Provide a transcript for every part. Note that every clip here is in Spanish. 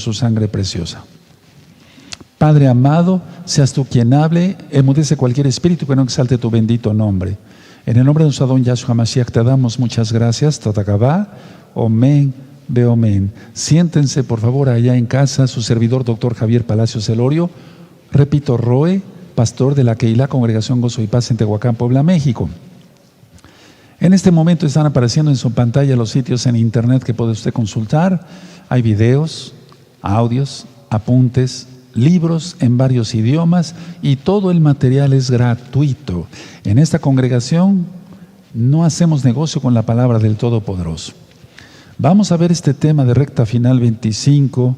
su sangre preciosa. Padre amado, seas tú quien hable, enmudece cualquier espíritu que no exalte tu bendito nombre. En el nombre de nuestro Adón Yahshua Mashiach te damos muchas gracias. Tatakabá, Omen, Beomen. Siéntense por favor allá en casa, su servidor doctor Javier Palacios Elorio. Repito, Roe, pastor de la Keilah Congregación Gozo y Paz en Tehuacán, Puebla, México. En este momento están apareciendo en su pantalla los sitios en internet que puede usted consultar. Hay videos, audios, apuntes, libros en varios idiomas y todo el material es gratuito. En esta congregación no hacemos negocio con la palabra del Todopoderoso. Vamos a ver este tema de recta final 25.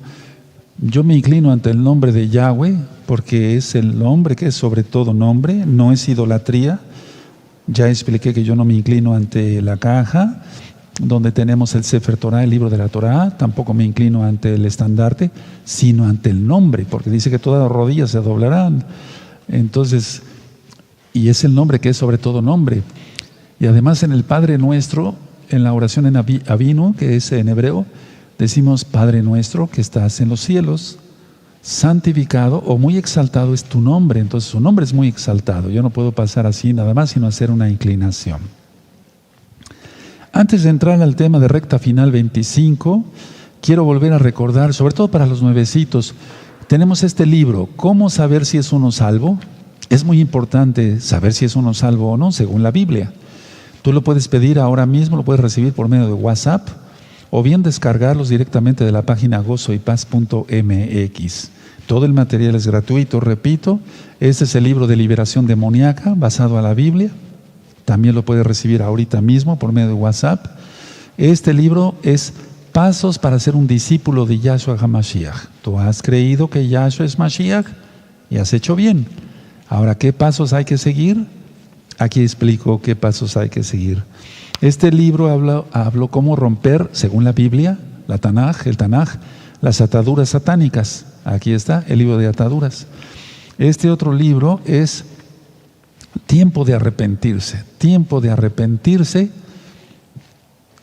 Yo me inclino ante el nombre de Yahweh porque es el nombre que es sobre todo nombre, no es idolatría. Ya expliqué que yo no me inclino ante la caja donde tenemos el Sefer Torah, el libro de la Torah. Tampoco me inclino ante el estandarte, sino ante el nombre, porque dice que todas las rodillas se doblarán. Entonces, y es el nombre que es sobre todo nombre. Y además en el Padre Nuestro, en la oración en Avinu, que es en hebreo, decimos: Padre nuestro que estás en los cielos, santificado o muy exaltado es tu nombre. Entonces su nombre es muy exaltado. Yo no puedo pasar así nada más, sino hacer una inclinación. Antes de entrar al tema de recta final 25, quiero volver a recordar, sobre todo para los nuevecitos, tenemos este libro, ¿Cómo saber si es uno salvo? Es muy importante saber si es uno salvo o no, según la Biblia. Tú lo puedes pedir ahora mismo, lo puedes recibir por medio de WhatsApp, o bien descargarlos directamente de la página gozoypaz.mx. Todo el material es gratuito, repito. Este es el libro de liberación demoníaca, basado a la Biblia. También lo puedes recibir ahorita mismo por medio de WhatsApp. Este libro es Pasos para ser un discípulo de Yahshua HaMashiach. Tú has creído que Yahshua es Mashiach y has hecho bien. Ahora, ¿qué pasos hay que seguir? Aquí explico qué pasos hay que seguir. Este libro habló cómo romper, según la Biblia, el Tanaj, las ataduras satánicas. Aquí está, el libro de ataduras. Este otro libro es tiempo de arrepentirse. Tiempo de arrepentirse.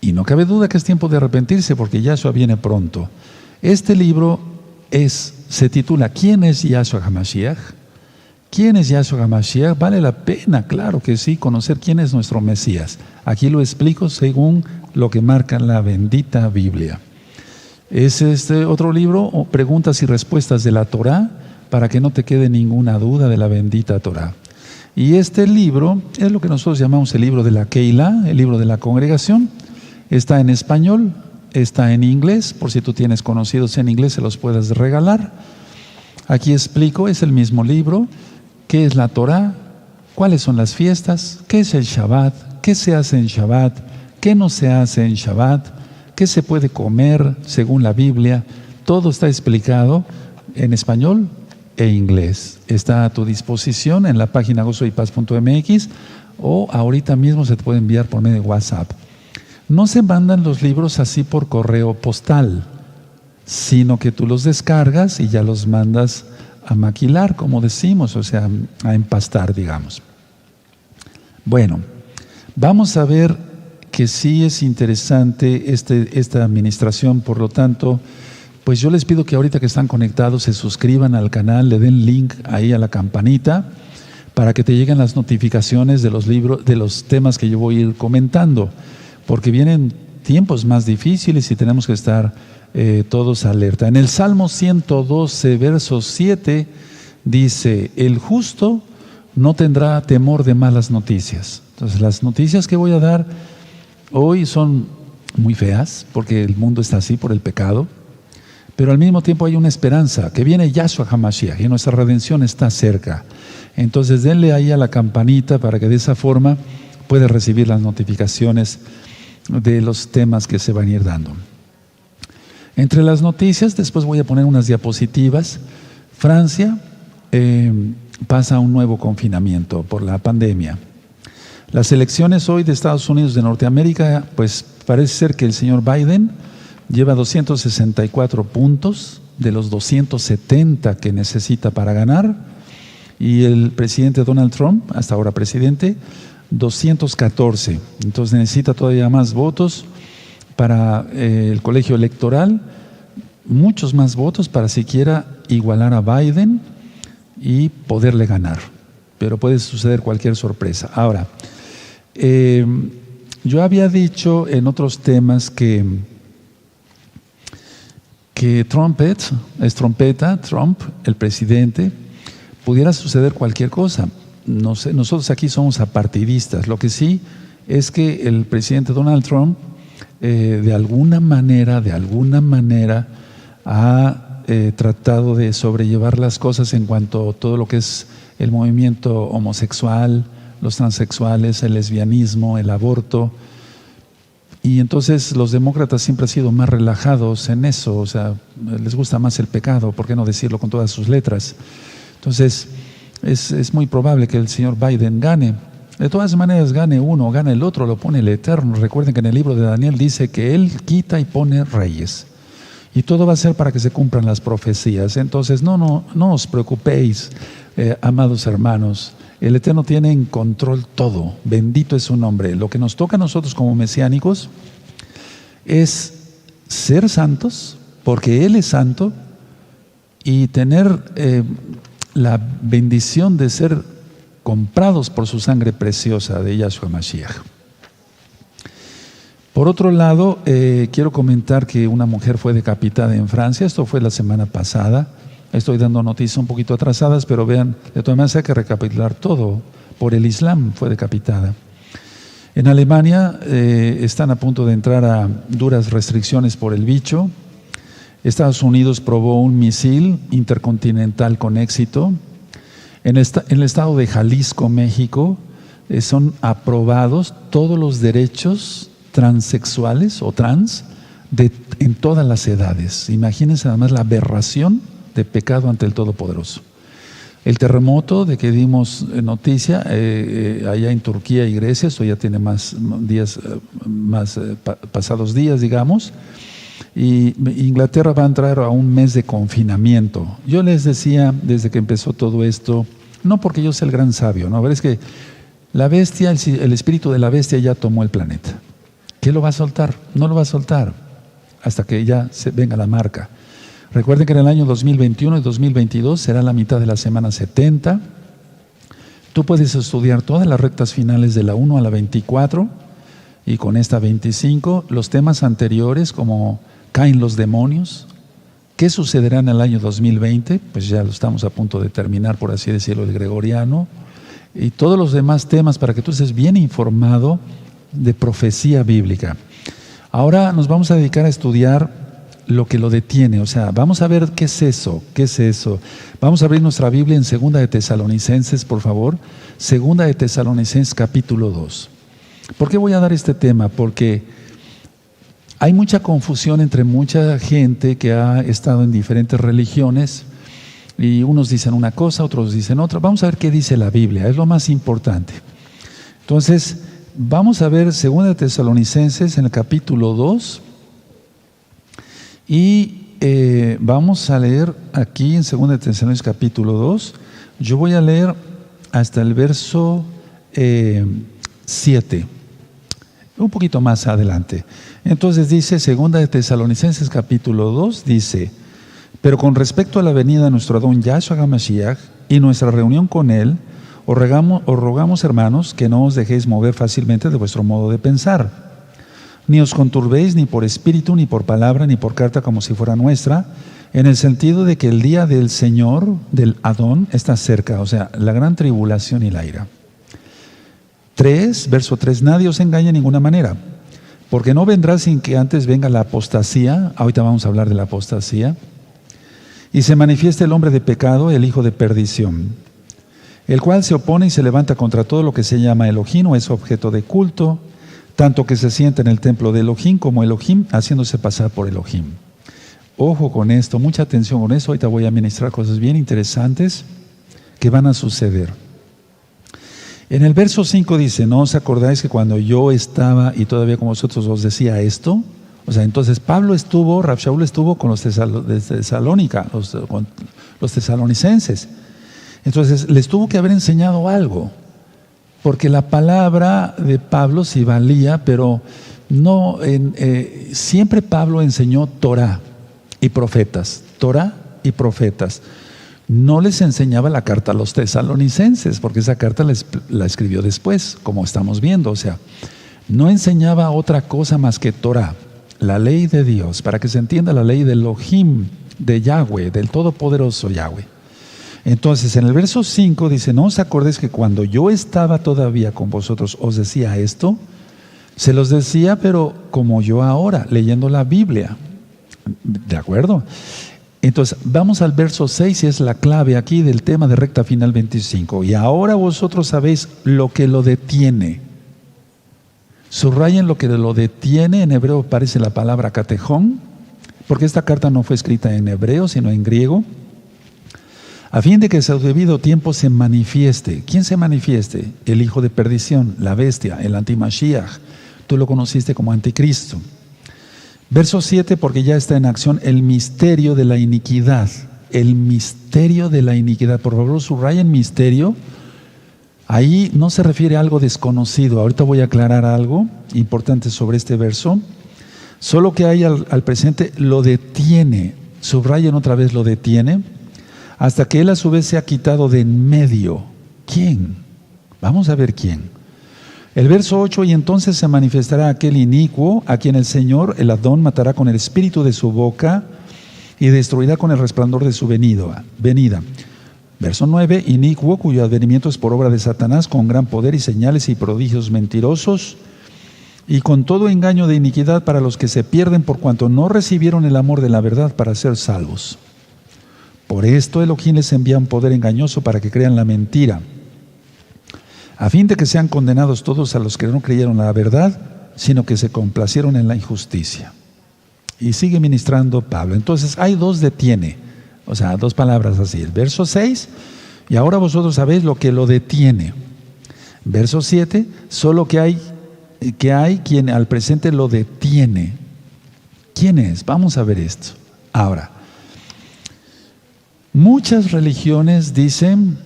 Y no cabe duda que es tiempo de arrepentirse porque Yahshua viene pronto. Este libro se titula ¿Quién es Yahshua HaMashiach? ¿Quién es Yahshua HaMashiach? Vale la pena, claro que sí, conocer quién es nuestro Mesías. Aquí lo explico según lo que marca la bendita Biblia. Es este otro libro, Preguntas y Respuestas de la Torah, para que no te quede ninguna duda de la bendita Torah. Y este libro es lo que nosotros llamamos el libro de la Keilah, el libro de la congregación. Está en español, está en inglés, por si tú tienes conocidos en inglés se los puedes regalar. Aquí explico, es el mismo libro. ¿Qué es la Torah? ¿Cuáles son las fiestas? ¿Qué es el Shabbat? ¿Qué se hace en Shabbat? ¿Qué no se hace en Shabbat? ¿Qué se puede comer según la Biblia? Todo está explicado en español e inglés. Está a tu disposición en la página gozoypaz.mx o ahorita mismo se te puede enviar por medio de WhatsApp. No se mandan los libros así por correo postal, sino que tú los descargas y ya los mandas a maquilar, como decimos, o sea, a empastar, digamos. Bueno, vamos a ver que sí es interesante esta administración, por lo tanto, pues yo les pido que ahorita que están conectados se suscriban al canal, le den link ahí a la campanita para que te lleguen las notificaciones de los libros, de los temas que yo voy a ir comentando, porque vienen tiempos más difíciles y tenemos que estar todos alerta. En el Salmo 112, verso 7, dice: el justo no tendrá temor de malas noticias. Entonces, las noticias que voy a dar hoy son muy feas, porque el mundo está así por el pecado, pero al mismo tiempo hay una esperanza, que viene Yahshua HaMashiach y nuestra redención está cerca. Entonces, denle ahí a la campanita para que de esa forma puedas recibir las notificaciones de los temas que se van a ir dando. Entre las noticias, después voy a poner unas diapositivas. Francia pasa a un nuevo confinamiento por la pandemia. Las elecciones hoy de Estados Unidos de Norteamérica, pues parece ser que el señor Biden lleva 264 puntos de los 270 que necesita para ganar, y el presidente Donald Trump, hasta ahora presidente, 214. Entonces necesita todavía más votos para el colegio electoral. muchos más votos para siquiera igualar a Biden y poderle ganar. Pero puede suceder cualquier sorpresa. Ahora, yo había dicho en otros temas que Trump, el presidente, pudiera suceder cualquier cosa. No sé, nosotros aquí somos apartidistas. Lo que sí es que el presidente Donald Trump de alguna manera ha tratado de sobrellevar las cosas en cuanto a todo lo que es el movimiento homosexual, los transexuales, el lesbianismo, el aborto. Y entonces los demócratas siempre han sido más relajados en eso, o sea, les gusta más el pecado, ¿por qué no decirlo con todas sus letras? Entonces, es muy probable que el señor Biden gane. De todas maneras, gane uno, gane el otro, lo pone el Eterno. Recuerden que en el libro de Daniel dice que Él quita y pone reyes. Y todo va a ser para que se cumplan las profecías. Entonces, no os preocupéis, amados hermanos. El Eterno tiene en control todo. Bendito es su nombre. Lo que nos toca a nosotros como mesiánicos es ser santos, porque Él es santo, y tener la bendición de ser comprados por su sangre preciosa de Yahshua Mashiach. Por otro lado, quiero comentar que una mujer fue decapitada en Francia. Esto fue la semana pasada. Estoy dando noticias un poquito atrasadas, pero vean, de todas maneras hay que recapitular todo. Por el Islam fue decapitada. En Alemania están a punto de entrar a duras restricciones por el bicho. Estados Unidos probó un misil intercontinental con éxito. En el estado de Jalisco, México, son aprobados todos los derechos transexuales o trans en todas las edades. Imagínense además la aberración de pecado ante el Todopoderoso. El terremoto de que dimos noticia allá en Turquía y Grecia, esto ya tiene pasados días, digamos, y Inglaterra va a entrar a un mes de confinamiento. Yo les decía desde que empezó todo esto, no porque yo sea el gran sabio, no, a ver, es que la bestia, el espíritu de la bestia ya tomó el planeta. ¿Qué lo va a soltar? No lo va a soltar hasta que ya venga la marca. Recuerden que en el año 2021 y 2022 será la mitad de la semana 70. Tú puedes estudiar todas las rectas finales de la 1 a la 24 y con esta 25 los temas anteriores, como caen los demonios, ¿qué sucederá en el año 2020? Pues ya lo estamos a punto de terminar, por así decirlo, el gregoriano, y todos los demás temas para que tú estés bien informado de profecía bíblica. Ahora nos vamos a dedicar a estudiar lo que lo detiene, o sea, vamos a ver qué es eso. Vamos a abrir nuestra Biblia en 2 de Tesalonicenses, por favor. 2 de Tesalonicenses capítulo 2. ¿Por qué voy a dar este tema? Porque hay mucha confusión entre mucha gente que ha estado en diferentes religiones y unos dicen una cosa, otros dicen otra. Vamos a ver qué dice la Biblia, es lo más importante. Entonces, vamos a ver 2 de Tesalonicenses en el capítulo 2 y vamos a leer aquí en 2 de Tesalonicenses capítulo 2. Yo voy a leer hasta el verso 7, un poquito más adelante. Entonces dice 2 de Tesalonicenses capítulo 2, dice: pero con respecto a la venida de nuestro Adón Yahshua HaMashiach y nuestra reunión con Él, os rogamos, hermanos, que no os dejéis mover fácilmente de vuestro modo de pensar, ni os conturbéis ni por espíritu, ni por palabra, ni por carta como si fuera nuestra, en el sentido de que el día del Señor, del Adón, está cerca, o sea, la gran tribulación y la ira. 3, verso 3, nadie os engañe de ninguna manera, porque no vendrá sin que antes venga la apostasía. Ahorita vamos a hablar de la apostasía. Y se manifieste el hombre de pecado, el hijo de perdición, el cual se opone y se levanta contra todo lo que se llama Elohim o es objeto de culto, tanto que se sienta en el templo de Elohim como Elohim, haciéndose pasar por Elohim. Ojo con esto, mucha atención con eso. Ahorita voy a ministrar cosas bien interesantes que van a suceder. En el verso 5 dice: ¿no os acordáis que cuando yo estaba y todavía con vosotros os decía esto? O sea, entonces Rav Shaul estuvo con los de Tesalónica, con los tesalonicenses. Entonces les tuvo que haber enseñado algo, porque la palabra de Pablo sí valía, pero no siempre Pablo enseñó Torah, y profetas. Torah y profetas. No les enseñaba la carta a los tesalonicenses, porque esa carta la escribió después, como estamos viendo. O sea, no enseñaba otra cosa más que Torah, la ley de Dios, para que se entienda la ley del Elohim, de Yahweh, del Todopoderoso Yahweh. Entonces, en el verso 5 dice: ¿no os acordéis que cuando yo estaba todavía con vosotros os decía esto? Se los decía, pero como yo ahora, leyendo la Biblia. ¿De acuerdo? Entonces, vamos al verso 6 y es la clave aquí del tema de recta final 25. Y ahora vosotros sabéis lo que lo detiene. Subrayen lo que lo detiene. En hebreo aparece la palabra katejón, porque esta carta no fue escrita en hebreo, sino en griego. A fin de que a su debido tiempo se manifieste. ¿Quién se manifieste? El hijo de perdición, la bestia, el antimashiach. Tú lo conociste como anticristo. Verso 7, porque ya está en acción el misterio de la iniquidad. El misterio de la iniquidad. Por favor, subrayen misterio. Ahí no se refiere a algo desconocido. Ahorita voy a aclarar algo importante sobre este verso. Solo que hay al presente lo detiene. Subrayen otra vez lo detiene. Hasta que él a su vez se ha quitado de en medio. ¿Quién? Vamos a ver quién. El verso 8: y entonces se manifestará aquel inicuo a quien el Señor, el Adón, matará con el espíritu de su boca y destruirá con el resplandor de su venida. Verso 9: inicuo cuyo advenimiento es por obra de Satanás, con gran poder y señales y prodigios mentirosos, y con todo engaño de iniquidad para los que se pierden por cuanto no recibieron el amor de la verdad para ser salvos. Por esto Elohim les envía un poder engañoso para que crean la mentira, a fin de que sean condenados todos a los que no creyeron la verdad, sino que se complacieron en la injusticia. Y sigue ministrando Pablo. Entonces hay dos detiene, o sea, dos palabras así. El verso 6, y ahora vosotros sabéis lo que lo detiene. Verso 7, solo que hay quien al presente lo detiene. ¿Quién es? Vamos a ver esto. Ahora, muchas religiones dicen,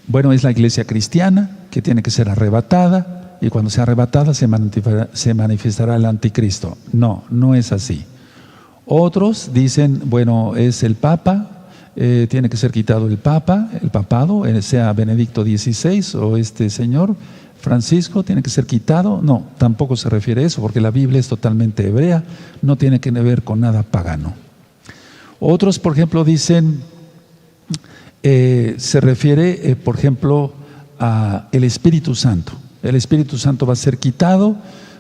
bueno, es la iglesia cristiana que tiene que ser arrebatada, y cuando sea arrebatada se manifestará el anticristo. No, no es así. Otros dicen, bueno, es el Papa, tiene que ser quitado el papado, sea Benedicto XVI o este señor Francisco, tiene que ser quitado. No, tampoco se refiere a eso, porque la Biblia es totalmente hebrea, no tiene que ver con nada pagano. Otros, por ejemplo, dicen, se refiere, por ejemplo, a el Espíritu Santo. El Espíritu Santo va a ser quitado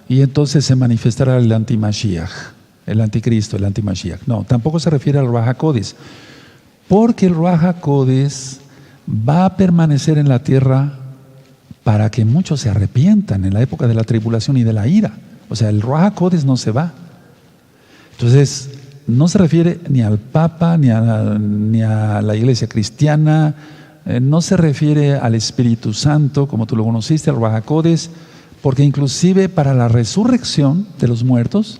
y entonces se manifestará el antimashiach, el anticristo, el antimashiach. No, tampoco se refiere al Ruach HaKodes, porque el Ruach HaKodes va a permanecer en la tierra para que muchos se arrepientan en la época de la tribulación y de la ira. O sea, el Ruach HaKodes no se va. Entonces, no se refiere ni al Papa, ni a la iglesia cristiana, no se refiere al Espíritu Santo, como tú lo conociste, al Ruach HaKodes, porque inclusive para la resurrección de los muertos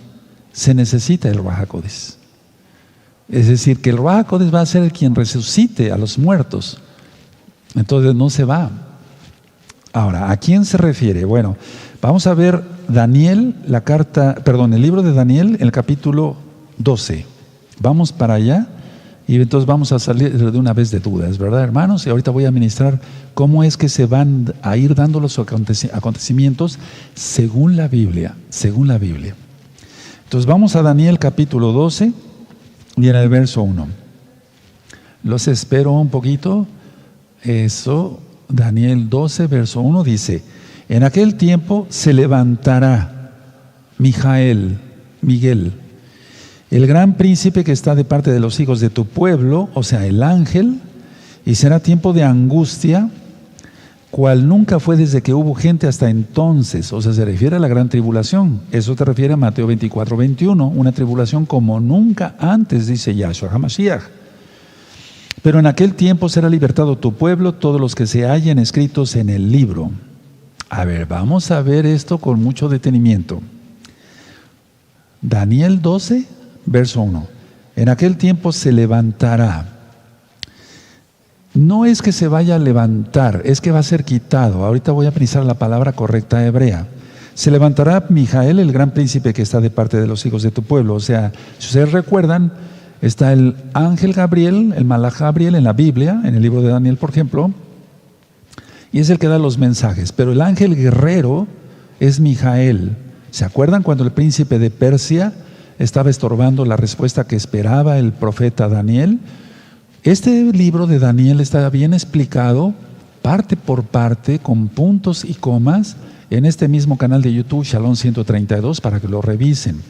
se necesita el Ruach HaKodes. Es decir, que el Ruach HaKodes va a ser el quien resucite a los muertos. Entonces no se va. Ahora, ¿a quién se refiere? Bueno, vamos a ver Daniel, el libro de Daniel, en el capítulo 12. Vamos para allá y entonces vamos a salir de una vez de dudas, ¿verdad, hermanos? Y ahorita voy a ministrar cómo es que se van a ir dando los acontecimientos según la Biblia, Entonces vamos a Daniel capítulo 12 y en el verso 1. Los espero un poquito. Eso, Daniel 12, verso 1 dice: en aquel tiempo se levantará Miguel, el gran príncipe que está de parte de los hijos de tu pueblo, o sea, el ángel, y será tiempo de angustia, cual nunca fue desde que hubo gente hasta entonces. O sea, se refiere a la gran tribulación. Eso te refiere a Mateo 24, 21, una tribulación como nunca antes, dice Yahshua HaMashiach. Pero en aquel tiempo será libertado tu pueblo, todos los que se hallen escritos en el libro. A ver, vamos a ver esto con mucho detenimiento. Daniel 12, verso 1. En aquel tiempo se levantará. No es que se vaya a levantar, es que va a ser quitado. Ahorita voy a pensar la palabra correcta hebrea. Se levantará Miguel, el gran príncipe que está de parte de los hijos de tu pueblo. O sea, si ustedes recuerdan, Está el ángel Gabriel, el Malaj Gabriel en la Biblia, en el libro de Daniel, por ejemplo, y es el que da los mensajes. Pero el ángel guerrero es Mijael. ¿Se acuerdan cuando el príncipe de Persia estaba estorbando la respuesta que esperaba el profeta Daniel? Este libro de Daniel está bien explicado, parte por parte, con puntos y comas, en este mismo canal de YouTube, Shalom 132, para que lo revisen.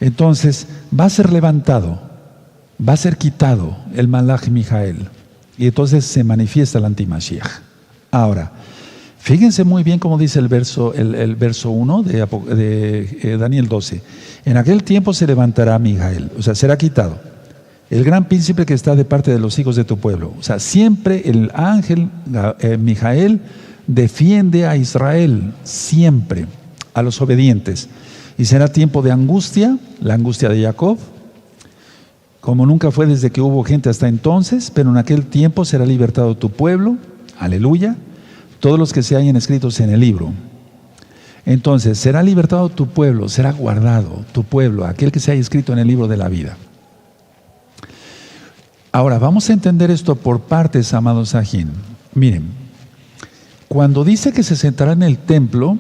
Entonces, va a ser levantado, va a ser quitado el Malaj Mijael, y entonces se manifiesta el antimashiach. Ahora, fíjense muy bien cómo dice el verso 1 de Daniel 12. En aquel tiempo se levantará Mijael, o sea, será quitado, el gran príncipe que está de parte de los hijos de tu pueblo. O sea, siempre el ángel Mijael defiende a Israel, siempre, a los obedientes. Y será tiempo de angustia, la angustia de Jacob, como nunca fue desde que hubo gente hasta entonces, pero en aquel tiempo será libertado tu pueblo, aleluya, todos los que se hayan escritos en el libro. Entonces, será libertado tu pueblo, será guardado tu pueblo, aquel que se haya escrito en el libro de la vida. Ahora, vamos a entender esto por partes, amados Sajín. Miren, cuando dice que se sentará en el templo,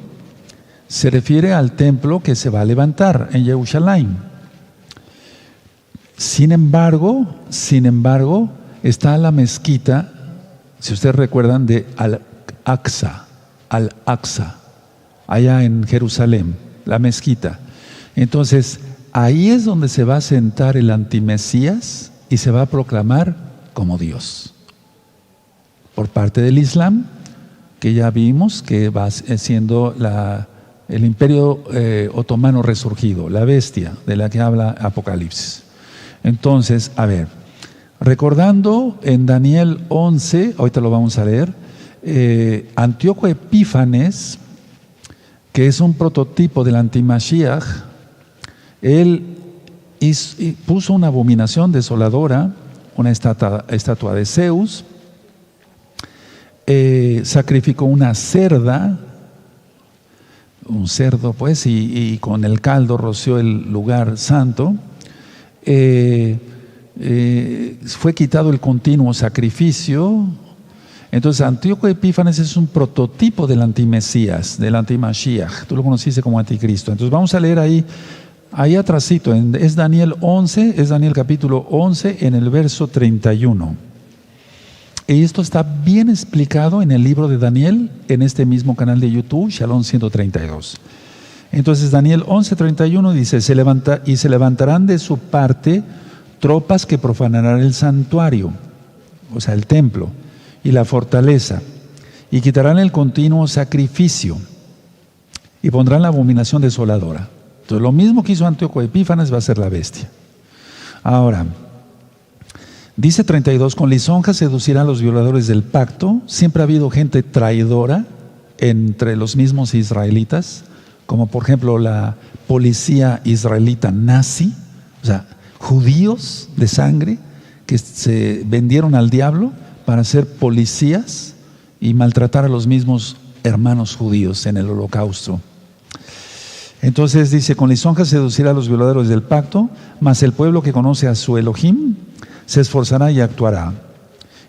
se refiere al templo que se va a levantar en Jerusalén. Sin embargo, está la mezquita, si ustedes recuerdan, de Al-Aqsa, allá en Jerusalén, la mezquita. Entonces, ahí es donde se va a sentar el antimesías y se va a proclamar como Dios. Por parte del Islam, que ya vimos que va siendo el imperio otomano resurgido, la bestia de la que habla Apocalipsis. Entonces, a ver, recordando en Daniel 11, ahorita lo vamos a leer, Antíoco Epífanes, que es un prototipo del antimashiach, él puso una abominación desoladora, una estatua de Zeus, sacrificó una cerda, un cerdo pues, y con el caldo roció el lugar santo. Fue quitado el continuo sacrificio. Entonces Antíoco Epífanes es un prototipo del antimesías, del antimashiach. Tú lo conociste como anticristo. Entonces vamos a leer ahí atrásito, es Daniel 11, es Daniel capítulo 11 en el verso 31. Y esto está bien explicado en el libro de Daniel, en este mismo canal de YouTube, Shalom 132. Entonces Daniel 11:31 dice, se levantarán de su parte tropas que profanarán el santuario, o sea, el templo, y la fortaleza, y quitarán el continuo sacrificio, y pondrán la abominación desoladora. Entonces lo mismo que hizo Antíoco Epífanes va a ser la bestia. Ahora, dice 32, con lisonja seducirán a los violadores del pacto. Siempre ha habido gente traidora entre los mismos israelitas, como por ejemplo la policía israelita nazi, o sea, judíos de sangre que se vendieron al diablo para ser policías y maltratar a los mismos hermanos judíos en el holocausto. Entonces dice, con lisonja seducirá a los violadores del pacto, mas el pueblo que conoce a su Elohim se esforzará y actuará.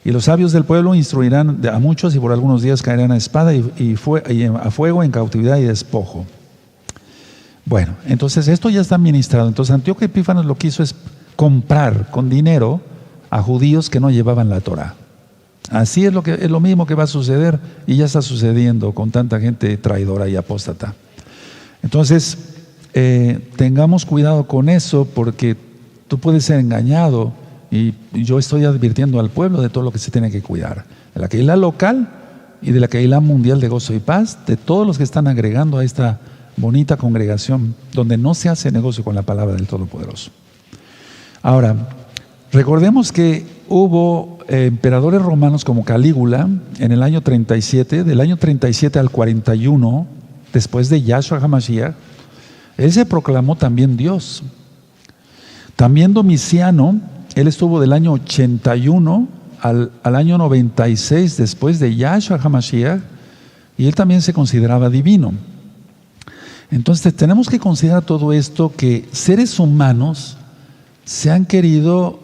Y los sabios del pueblo instruirán a muchos y por algunos días caerán a espada y a fuego, en cautividad y despojo. Bueno, entonces esto ya está administrado. Entonces Antíoco Epífanes lo que hizo es comprar con dinero a judíos que no llevaban la Torah. Así es lo mismo que va a suceder y ya está sucediendo con tanta gente traidora y apóstata. Entonces, tengamos cuidado con eso porque tú puedes ser engañado y yo estoy advirtiendo al pueblo de todo lo que se tiene que cuidar. De la Keilah local y de la Keilah mundial de gozo y paz, de todos los que están agregando a esta bonita congregación donde no se hace negocio con la palabra del Todopoderoso. Ahora, recordemos que hubo emperadores romanos como Calígula en el año 37, del año 37 al 41, después de Yahshua HaMashiach, él se proclamó también Dios. También Domiciano, él estuvo del año 81 al año 96 después de Yahshua HaMashiach, y él también se consideraba divino. Entonces tenemos que considerar todo esto, que seres humanos se han querido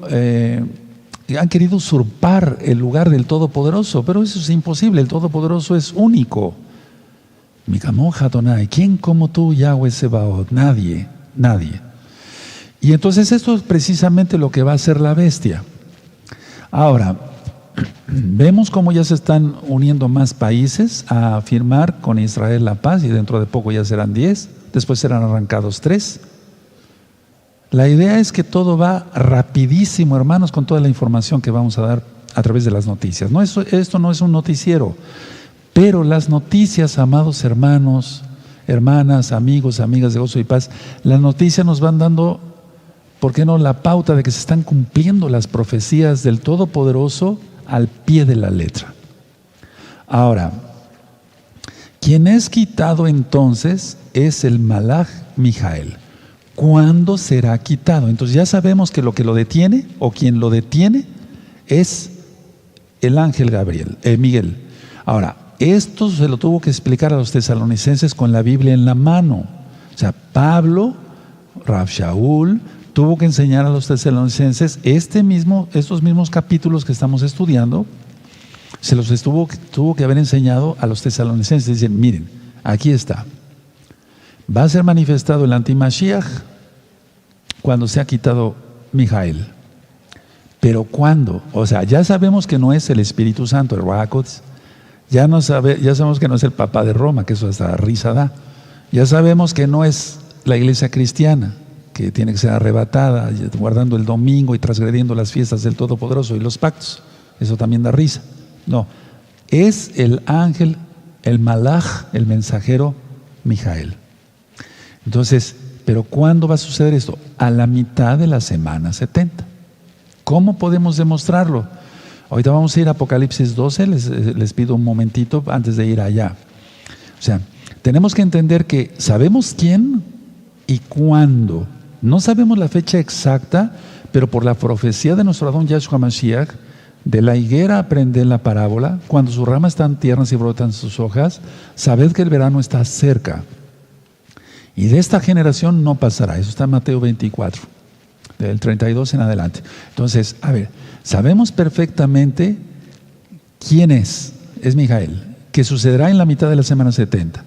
usurpar el lugar del Todopoderoso, pero eso es imposible. El Todopoderoso es único. Mi camoja Adonai, ¿quién como tú, Yahweh Sebaot? Nadie, nadie. Y entonces esto es precisamente lo que va a hacer la bestia. Ahora, vemos cómo ya se están uniendo más países a firmar con Israel la paz, y dentro de poco ya serán 10, después serán arrancados 3. La idea es que todo va rapidísimo, hermanos, con toda la información que vamos a dar a través de las noticias. Esto no es un noticiero, pero las noticias, amados hermanos, hermanas, amigos, amigas de Gozo y Paz, las noticias nos van dando, ¿por qué no?, la pauta de que se están cumpliendo las profecías del Todopoderoso al pie de la letra. Ahora, quien es quitado entonces es el Malaj Mijael. ¿Cuándo será quitado? Entonces ya sabemos que lo detiene, o quien lo detiene, es el ángel Miguel. Ahora, esto se lo tuvo que explicar a los tesalonicenses con la Biblia en la mano. O sea, Pablo, Rav Shaul, tuvo que enseñar a los tesalonicenses estos mismos capítulos que estamos estudiando, se los tuvo que haber enseñado a los tesalonicenses. Dicen, miren, aquí está. Va a ser manifestado el antimashiach cuando sea quitado Mijael. ¿Pero cuándo? O sea, ya sabemos que no es el Espíritu Santo, el Ruach HaKodesh. Ya sabemos que no es el Papa de Roma, que eso hasta risa da. Ya sabemos que no es la iglesia cristiana, que tiene que ser arrebatada, guardando el domingo y transgrediendo las fiestas del Todopoderoso y los pactos. Eso también da risa. No, es el ángel, el Malaj, el mensajero Mijael. Entonces, ¿pero cuándo va a suceder esto? A la mitad de la semana 70. ¿Cómo podemos demostrarlo? Ahorita vamos a ir a Apocalipsis 12, les pido un momentito antes de ir allá. O sea, tenemos que entender que sabemos quién y cuándo. No sabemos la fecha exacta, pero por la profecía de nuestro Adón Yahshua Mashiach, de la higuera aprended la parábola, cuando sus ramas están tiernas y brotan sus hojas, sabed que el verano está cerca. Y de esta generación no pasará. Eso está en Mateo 24, del 32 en adelante. Entonces, a ver, sabemos perfectamente quién es Mijael, que sucederá en la mitad de la semana 70.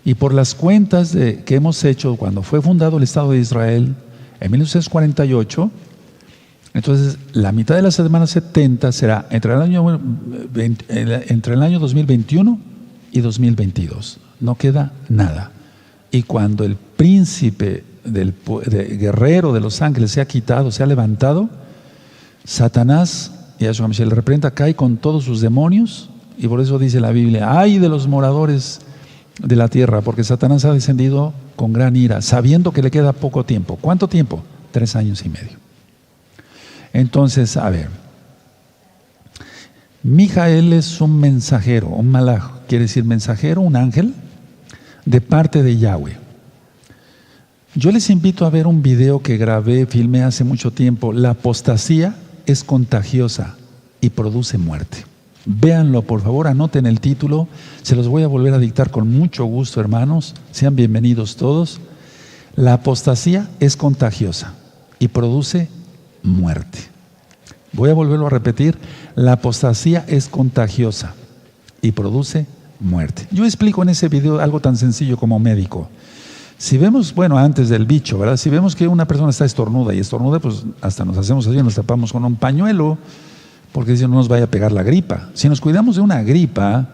Y por las cuentas que hemos hecho cuando fue fundado el Estado de Israel en 1948, entonces la mitad de la semana 70 será entre el año 2021 y 2022. No queda nada. Y cuando el príncipe guerrero de los ángeles se ha quitado, se ha levantado, Satanás, y Yahshua Mashiach le representa, cae con todos sus demonios, y por eso dice la Biblia, ¡ay de los moradores de la tierra! Porque Satanás ha descendido con gran ira, sabiendo que le queda poco tiempo. ¿Cuánto tiempo? 3 años y medio. Entonces, a ver, Mijael es un mensajero, un malaj, quiere decir mensajero, un ángel, de parte de Yahweh. Yo les invito a ver un video que filmé hace mucho tiempo. La apostasía es contagiosa y produce muerte. Véanlo, por favor, anoten el título. Se los voy a volver a dictar con mucho gusto, hermanos. Sean bienvenidos todos. La apostasía es contagiosa y produce muerte. Voy a volverlo a repetir. La apostasía es contagiosa y produce muerte. Yo explico en ese video algo tan sencillo como médico. Si vemos, antes del bicho, ¿verdad? Si vemos que una persona está estornuda, pues hasta nos hacemos así, nos tapamos con un pañuelo, porque si no nos vaya a pegar la gripa. Si nos cuidamos de una gripa,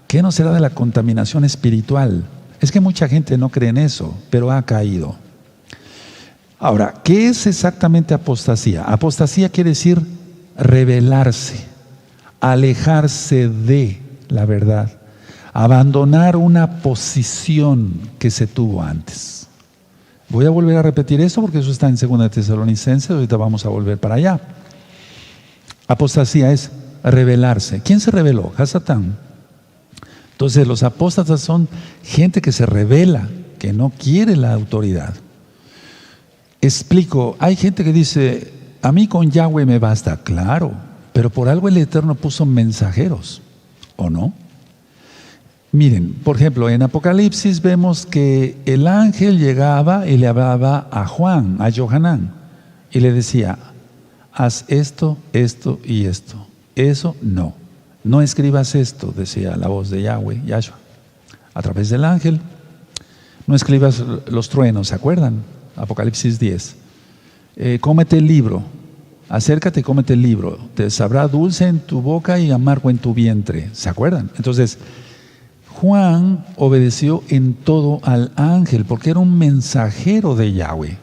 ¿qué no será de la contaminación espiritual? Es que mucha gente no cree en eso, pero ha caído. Ahora, ¿qué es exactamente apostasía? Apostasía quiere decir rebelarse, alejarse de la verdad, abandonar una posición que se tuvo antes. Voy a volver a repetir eso porque eso está en 2 Tesalonicenses, ahorita vamos a volver para allá. Apostasía es rebelarse. ¿Quién se rebeló? Hasatán. Entonces los apóstatas son gente que se rebela, que no quiere la autoridad. Explico, hay gente que dice, a mí con Yahweh me basta. Claro, pero por algo el Eterno puso mensajeros, ¿o no? Miren, por ejemplo, en Apocalipsis vemos que el ángel llegaba y le hablaba a Juan, a Johanán, y le decía, haz esto, esto y esto. Eso no. No escribas esto, decía la voz de Yahweh, Yahshua, a través del ángel. No escribas los truenos, ¿se acuerdan? Apocalipsis 10. Cómete el libro. Acércate y cómete el libro. Te sabrá dulce en tu boca y amargo en tu vientre. ¿Se acuerdan? Entonces, Juan obedeció en todo al ángel porque era un mensajero de Yahweh.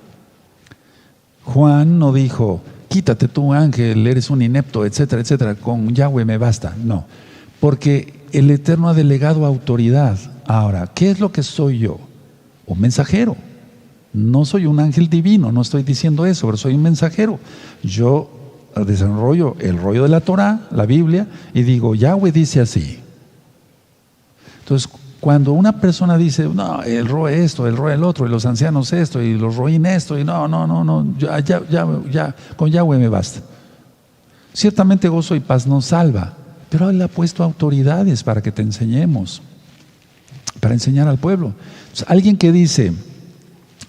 Juan no dijo, quítate tú, ángel, eres un inepto, etcétera, etcétera, con Yahweh me basta. No, porque el Eterno ha delegado autoridad. Ahora, ¿qué es lo que soy yo? Un mensajero. No soy un ángel divino, no estoy diciendo eso, pero soy un mensajero. Yo desarrollo el rollo de la Torah, la Biblia, y digo, Yahweh dice así. Entonces, cuando una persona dice, no, el roe esto, el roe el otro, y los ancianos esto, y los roín esto, y no, ya, con Yahweh me basta. Ciertamente gozo y paz nos salva, pero Él ha puesto autoridades para que te enseñemos, para enseñar al pueblo. Entonces, alguien que dice,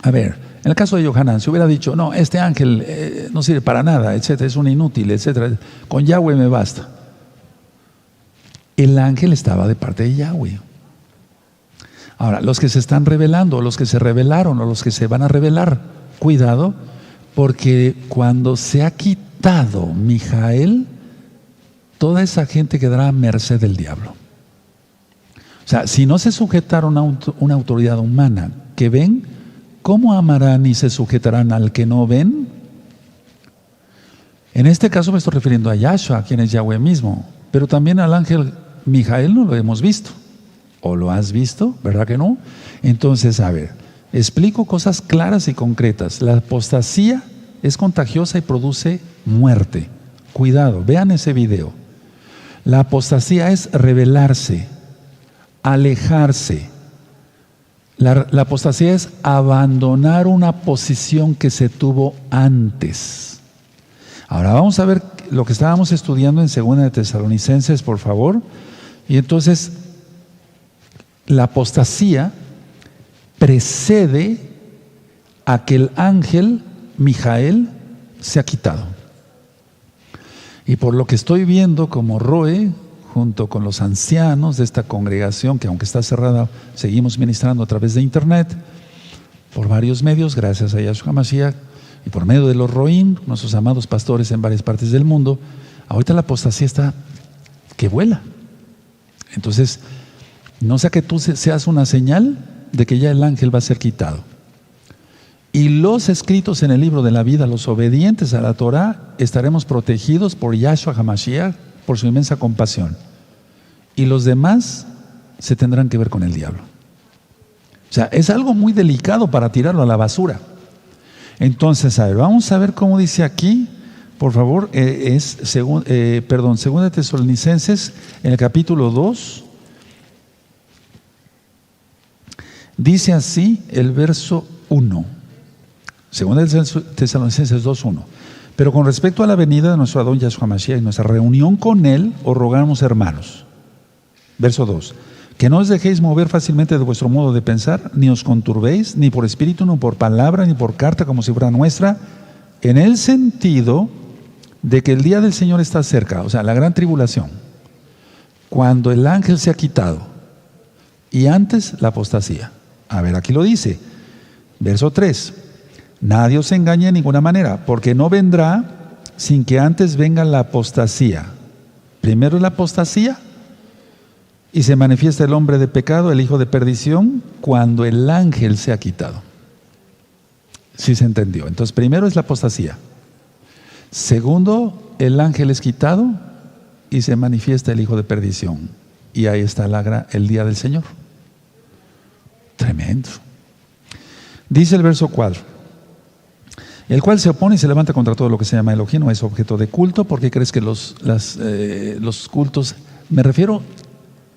a ver, en el caso de Yohanan, si hubiera dicho, no, este ángel no sirve para nada, etcétera, es un inútil, etcétera, con Yahweh me basta. El ángel estaba de parte de Yahweh. Ahora, los que se están revelando, los que se revelaron o los que se van a revelar, cuidado, porque cuando se ha quitado Mijael, toda esa gente quedará a merced del diablo. O sea, si no se sujetaron a una autoridad humana que ven, ¿cómo amarán y se sujetarán al que no ven? En este caso me estoy refiriendo a Yahshua, quien es Yahweh mismo, pero también al ángel Mijael no lo hemos visto. ¿O lo has visto? ¿Verdad que no? Entonces, a ver, explico cosas claras y concretas. La apostasía es contagiosa y produce muerte. Cuidado, vean ese video. La apostasía es rebelarse, alejarse. La apostasía es abandonar una posición que se tuvo antes. Ahora vamos a ver lo que estábamos estudiando en 2 de Tesalonicenses, por favor. Y entonces, la apostasía precede a que el ángel Mijael se ha quitado. Y por lo que estoy viendo como Roe, junto con los ancianos de esta congregación, que aunque está cerrada, seguimos ministrando a través de internet, por varios medios, gracias a Yahshua Mashiach, y por medio de los Roín, nuestros amados pastores en varias partes del mundo, ahorita la apostasía está que vuela. Entonces, no sea que tú seas una señal de que ya el ángel va a ser quitado. Y los escritos en el libro de la vida, los obedientes a la Torah, estaremos protegidos por Yahshua HaMashiach, por su inmensa compasión. Y los demás se tendrán que ver con el diablo. O sea, es algo muy delicado para tirarlo a la basura. Entonces, a ver, vamos a ver cómo dice aquí, por favor, 2 de Tesalonicenses, en el capítulo 2. Dice así el verso 1, 2 de Tesalonicenses 2:1. Pero con respecto a la venida de nuestro Adón Yahshua Mashiach y nuestra reunión con Él, os rogamos, hermanos. Verso 2. Que no os dejéis mover fácilmente de vuestro modo de pensar, ni os conturbéis, ni por espíritu, ni por palabra, ni por carta, como si fuera nuestra, en el sentido de que el día del Señor está cerca, o sea, la gran tribulación, cuando el ángel se ha quitado, y antes la apostasía. A ver, aquí lo dice, verso 3. Nadie os engañe de ninguna manera, porque no vendrá sin que antes venga la apostasía. Primero la apostasía y se manifiesta el hombre de pecado, el hijo de perdición, cuando el ángel se ha quitado. ¿Sí se entendió? Entonces, primero es la apostasía. Segundo, el ángel es quitado y se manifiesta el hijo de perdición. Y ahí está el día del Señor. Tremendo. Dice el verso 4. El cual se opone y se levanta contra todo lo que se llama Elohim o es objeto de culto. ¿Por qué crees que los cultos, me refiero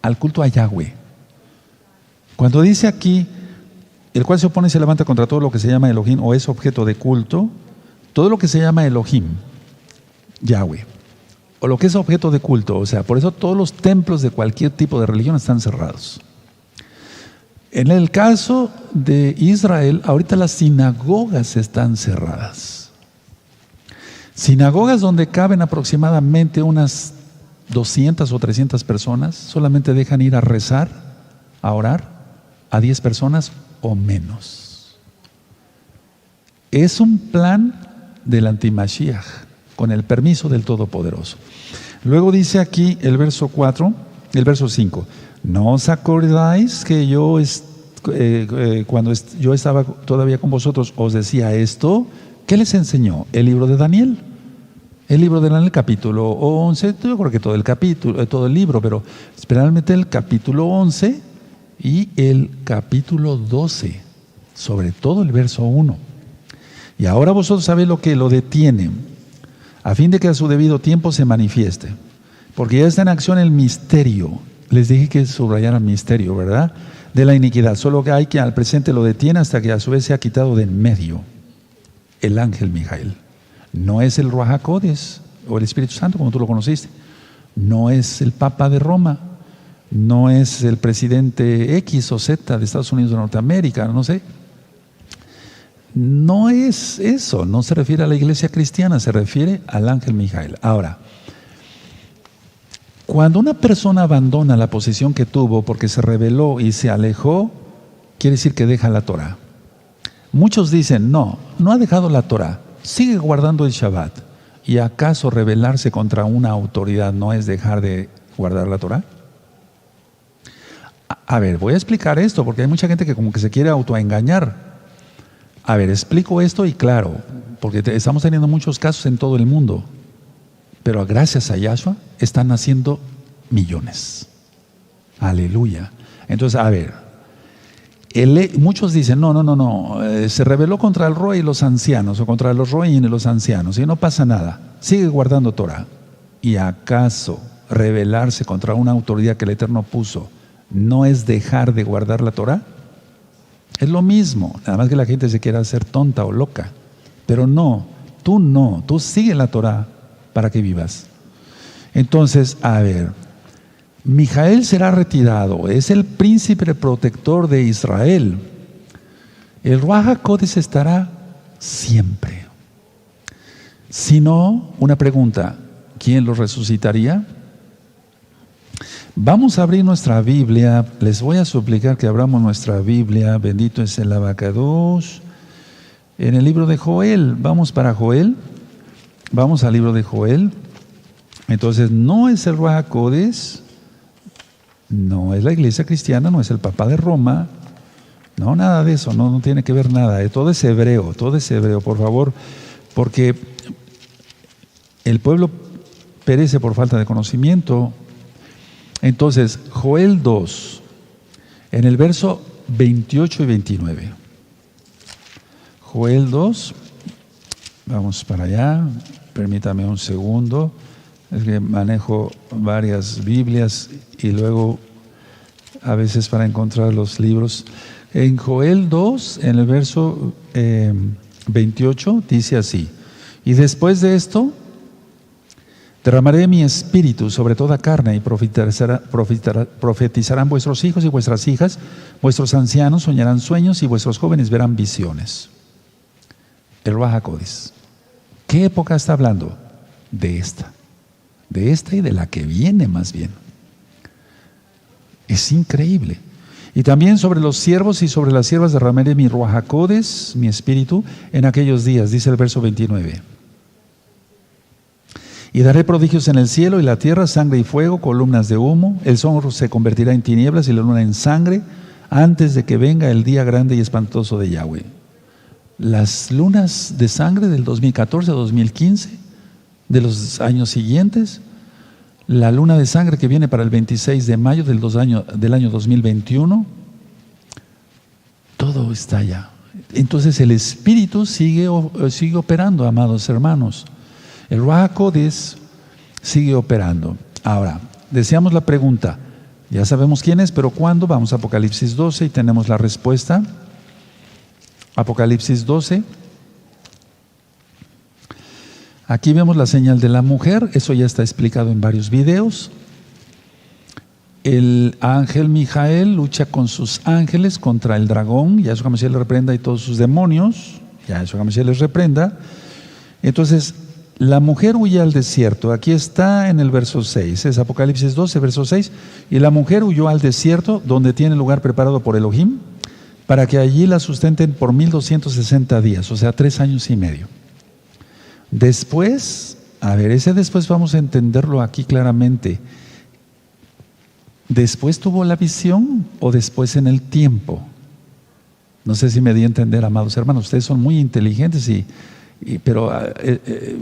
al culto a Yahweh? Cuando dice aquí, el cual se opone y se levanta contra todo lo que se llama Elohim o es objeto de culto, todo lo que se llama Elohim, Yahweh, o lo que es objeto de culto, o sea, por eso todos los templos de cualquier tipo de religión están cerrados. En el caso de Israel, ahorita las sinagogas están cerradas. Sinagogas donde caben aproximadamente unas 200 o 300 personas, solamente dejan ir a rezar, a orar, a 10 personas o menos. Es un plan del antimashiach, con el permiso del Todopoderoso. Luego dice aquí el verso 5, ¿no os acordáis que yo cuando yo estaba todavía con vosotros os decía esto? ¿Qué les enseñó? El libro de Daniel. El libro de Daniel, capítulo 11, yo creo que todo el capítulo, todo el libro, pero especialmente el capítulo 11 y el capítulo 12, sobre todo el verso 1. Y ahora vosotros sabéis lo que lo detiene, a fin de que a su debido tiempo se manifieste, porque ya está en acción el misterio. Les dije que subrayaran el misterio, ¿verdad? De la iniquidad, solo que hay que al presente lo detiene hasta que a su vez se ha quitado de en medio el ángel Mijael. No es el Ruach HaKodesh o el Espíritu Santo como tú lo conociste, no es el Papa de Roma, no es el presidente X o Z de Estados Unidos de Norteamérica, no sé. No es eso, no se refiere a la iglesia cristiana, se refiere al ángel Mijael. Ahora, cuando una persona abandona la posición que tuvo porque se rebeló y se alejó, quiere decir que deja la Torah. Muchos dicen, no ha dejado la Torah, sigue guardando el Shabbat. ¿Y acaso rebelarse contra una autoridad no es dejar de guardar la Torah? A ver, voy a explicar esto porque hay mucha gente que como que se quiere autoengañar. A ver, explico esto y claro, porque estamos teniendo muchos casos en todo el mundo, pero gracias a Yahshua están naciendo millones. Aleluya. Entonces, a ver, muchos dicen, no, se rebeló contra el Roe y los ancianos, o contra los Roe y los ancianos, y no pasa nada, sigue guardando Torah. ¿Y acaso rebelarse contra una autoridad que el Eterno puso no es dejar de guardar la Torah? Es lo mismo, nada más que la gente se quiera hacer tonta o loca. Pero no, tú sigue la Torah para que vivas. Entonces, a ver, Mijael será retirado, es el príncipe protector de Israel. El Ruach HaKodesh estará siempre. Si no, una pregunta, ¿quién lo resucitaría? Vamos a abrir nuestra Biblia, les voy a suplicar que abramos nuestra Biblia, bendito es el Abacados, en el libro de Joel. Vamos para Joel, vamos al libro de Joel. Entonces, no es el Ruach HaKodesh, no es la iglesia cristiana, no es el Papa de Roma, no, nada de eso, no tiene que ver nada, todo es hebreo, por favor, porque el pueblo perece por falta de conocimiento. Entonces, Joel 2, en el verso 28 y 29. Joel 2, vamos para allá, permítame un segundo, es que manejo varias Biblias y luego a veces para encontrar los libros. En Joel 2, en el verso 28, dice así, y después de esto, derramaré mi espíritu sobre toda carne y profetizarán vuestros hijos y vuestras hijas, vuestros ancianos soñarán sueños y vuestros jóvenes verán visiones. El Ruach HaKodesh. ¿Qué época está hablando? De esta y de la que viene más bien. Es increíble. Y también sobre los siervos y sobre las siervas derramaré mi Ruach HaKodesh, mi espíritu, en aquellos días, dice el verso 29. Y daré prodigios en el cielo y la tierra, sangre y fuego, columnas de humo. El sol se convertirá en tinieblas y la luna en sangre antes de que venga el día grande y espantoso de Yahweh. Las lunas de sangre del 2014 a 2015, de los años siguientes, la luna de sangre que viene para el 26 de mayo del año 2021, todo está allá. Entonces el Espíritu sigue operando, amados hermanos. El Ruach HaKodesh sigue operando. Ahora, deseamos la pregunta. Ya sabemos quién es, pero ¿cuándo? Vamos a Apocalipsis 12 y tenemos la respuesta. Apocalipsis 12. Aquí vemos la señal de la mujer. Eso ya está explicado en varios videos. El ángel Mijael lucha con sus ángeles contra el dragón. Yahshua HaMashiach le reprenda y todos sus demonios. Yahshua HaMashiach les reprenda. Entonces, La mujer huye al desierto. Aquí está en el verso 6. Es Apocalipsis 12, verso 6. Y la mujer huyó al desierto, donde tiene lugar preparado por Elohim, para que allí la sustenten por 1260 días, o sea, 3 años y medio. Después, a ver, ese después vamos a entenderlo aquí claramente. ¿Después tuvo la visión o después en el tiempo? No sé si me di a entender, amados hermanos. Ustedes son muy inteligentes pero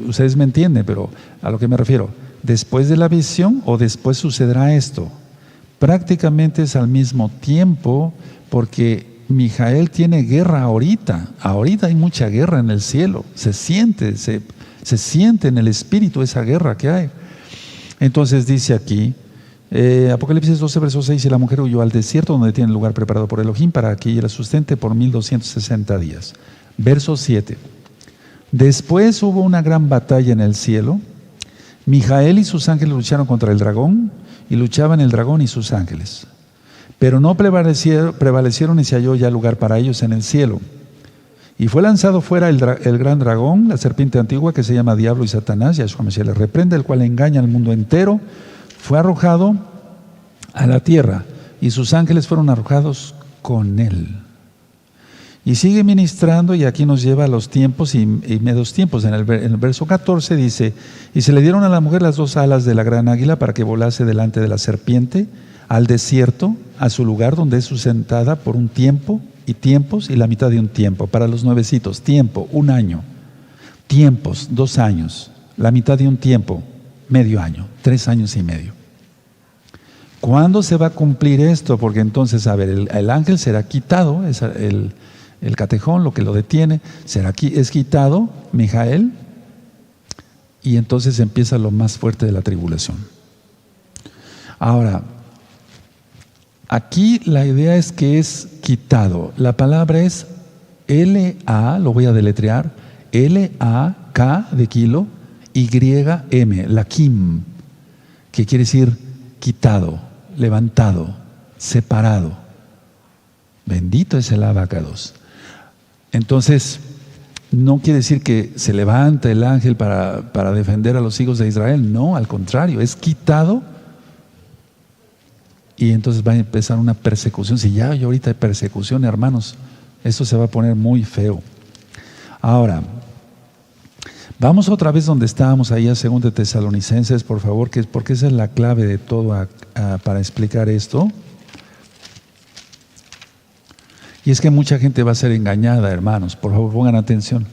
ustedes me entienden, pero a lo que me refiero, ¿después de la visión o después sucederá esto? Prácticamente es al mismo tiempo, porque Mijael tiene guerra ahorita. Ahorita hay mucha guerra en el cielo. Se siente en el espíritu esa guerra que hay. Entonces dice aquí, Apocalipsis 12, verso 6, y la mujer huyó al desierto, donde tiene lugar preparado por Elohim, para que ella la sustente por 1260 días. Verso 7. Después hubo una gran batalla en el cielo. Mijael y sus ángeles lucharon contra el dragón, y luchaban el dragón y sus ángeles. Pero no prevalecieron y se halló ya lugar para ellos en el cielo. Y fue lanzado fuera el gran dragón, la serpiente antigua, que se llama Diablo y Satanás, Yahshua Mashiach le reprende, el cual engaña al mundo entero. Fue arrojado a la tierra, y sus ángeles fueron arrojados con él. Y sigue ministrando, y aquí nos lleva a los tiempos y medios tiempos. En el verso 14 dice, y se le dieron a la mujer las 2 alas de la gran águila para que volase delante de la serpiente al desierto, a su lugar donde es sustentada por un tiempo y tiempos y la mitad de un tiempo. Para los nuevecitos, tiempo, 1 año. Tiempos, 2 años. La mitad de un tiempo, medio año, 3 años y medio. ¿Cuándo se va a cumplir esto? Porque entonces, a ver, el ángel será quitado, es el catejón, lo que lo detiene, es quitado, Mijael, y entonces empieza lo más fuerte de la tribulación. Ahora, aquí la idea es que es quitado. La palabra es L-A, lo voy a deletrear, L-A-K de kilo, Y-M, Lakim, que quiere decir quitado, levantado, separado. Bendito es el abacados. Entonces, no quiere decir que se levanta el ángel para defender a los hijos de Israel. No, al contrario, es quitado. Y entonces va a empezar una persecución. Si ya ahorita hay persecución, hermanos, esto se va a poner muy feo. Ahora, vamos otra vez donde estábamos ahí a 2 de Tesalonicenses, por favor, porque esa es la clave de todo para explicar esto. Y es que mucha gente va a ser engañada, hermanos. Por favor, pongan atención.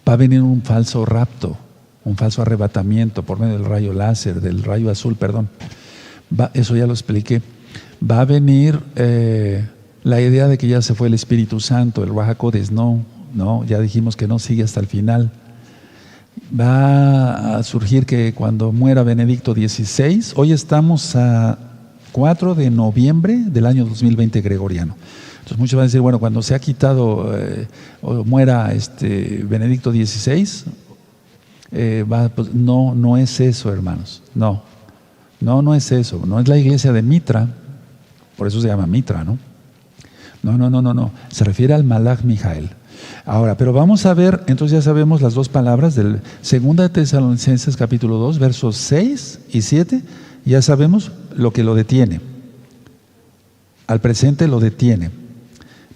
Va a venir un falso rapto, un falso arrebatamiento por medio del rayo láser, del rayo azul, perdón. Eso ya lo expliqué. Va a venir la idea de que ya se fue el Espíritu Santo, el Ruach HaKodesh. No, ya dijimos que no, sigue hasta el final. Va a surgir que cuando muera Benedicto XVI, hoy estamos a 4 de noviembre del año 2020 gregoriano. Entonces muchos van a decir, bueno, cuando se ha quitado o muera Benedicto XVI, pues no es eso, hermanos. No es eso. No es la iglesia de Mitra, por eso se llama Mitra, ¿no? No. Se refiere al Malach Mijael. Ahora, pero vamos a ver, entonces ya sabemos las 2 palabras del 2 de Tesalonicenses capítulo 2, versos 6 y 7, ya sabemos lo que lo detiene. Al presente lo detiene.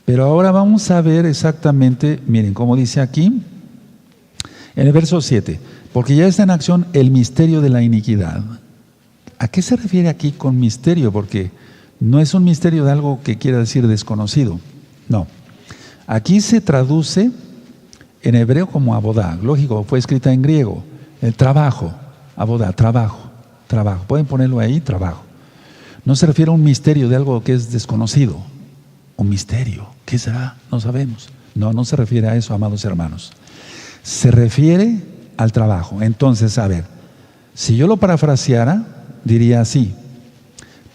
Pero ahora vamos a ver exactamente, miren, como dice aquí, en el verso 7, porque ya está en acción el misterio de la iniquidad. ¿A qué se refiere aquí con misterio? Porque no es un misterio de algo que quiera decir desconocido. No. Aquí se traduce en hebreo como abodá. Lógico, fue escrita en griego. El trabajo, abodá, trabajo. Pueden ponerlo ahí, trabajo. No se refiere a un misterio de algo que es desconocido. Un misterio. ¿Qué será? No sabemos. No se refiere a eso, amados hermanos. Se refiere al trabajo. Entonces, a ver, si yo lo parafraseara, diría así,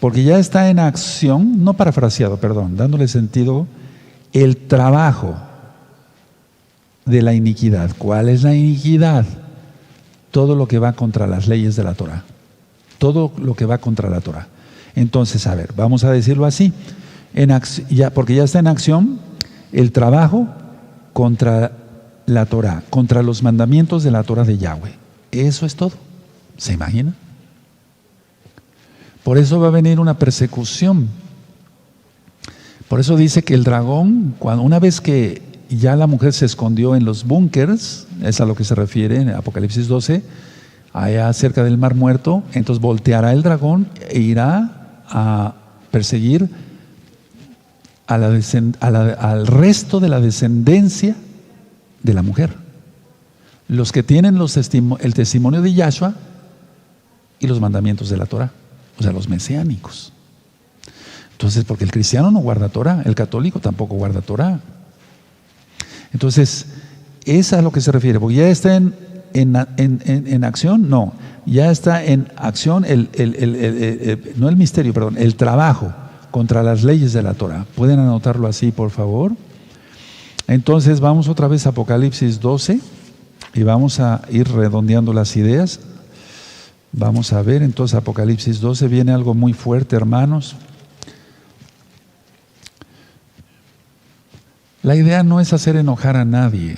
porque ya está en acción, no parafraseado, perdón, dándole sentido, el trabajo de la iniquidad. ¿Cuál es la iniquidad? Todo lo que va contra las leyes de la Torah. Todo lo que va contra la Torah. Entonces, a ver, vamos a decirlo así, porque ya está en acción el trabajo contra la Torah, contra los mandamientos de la Torah de Yahweh. Eso es todo. ¿Se imagina? Por eso va a venir una persecución. Por eso dice que el dragón, una vez que ya la mujer se escondió en los búnkers, es a lo que se refiere en Apocalipsis 12, allá cerca del Mar Muerto, entonces volteará el dragón e irá a perseguir al resto de la descendencia de la mujer. Los que tienen el testimonio de Yahshua y los mandamientos de la Torah, o sea, los mesiánicos. Entonces, porque el cristiano no guarda Torah, el católico tampoco guarda Torah. Entonces, es a lo que se refiere, porque ya está en acción, no, ya está en acción no el misterio, perdón, el trabajo contra las leyes de la Torah. ¿Pueden anotarlo así, por favor? Entonces, vamos otra vez a Apocalipsis 12 y vamos a ir redondeando las ideas. Vamos a ver, entonces, Apocalipsis 12 viene algo muy fuerte, hermanos. La idea no es hacer enojar a nadie.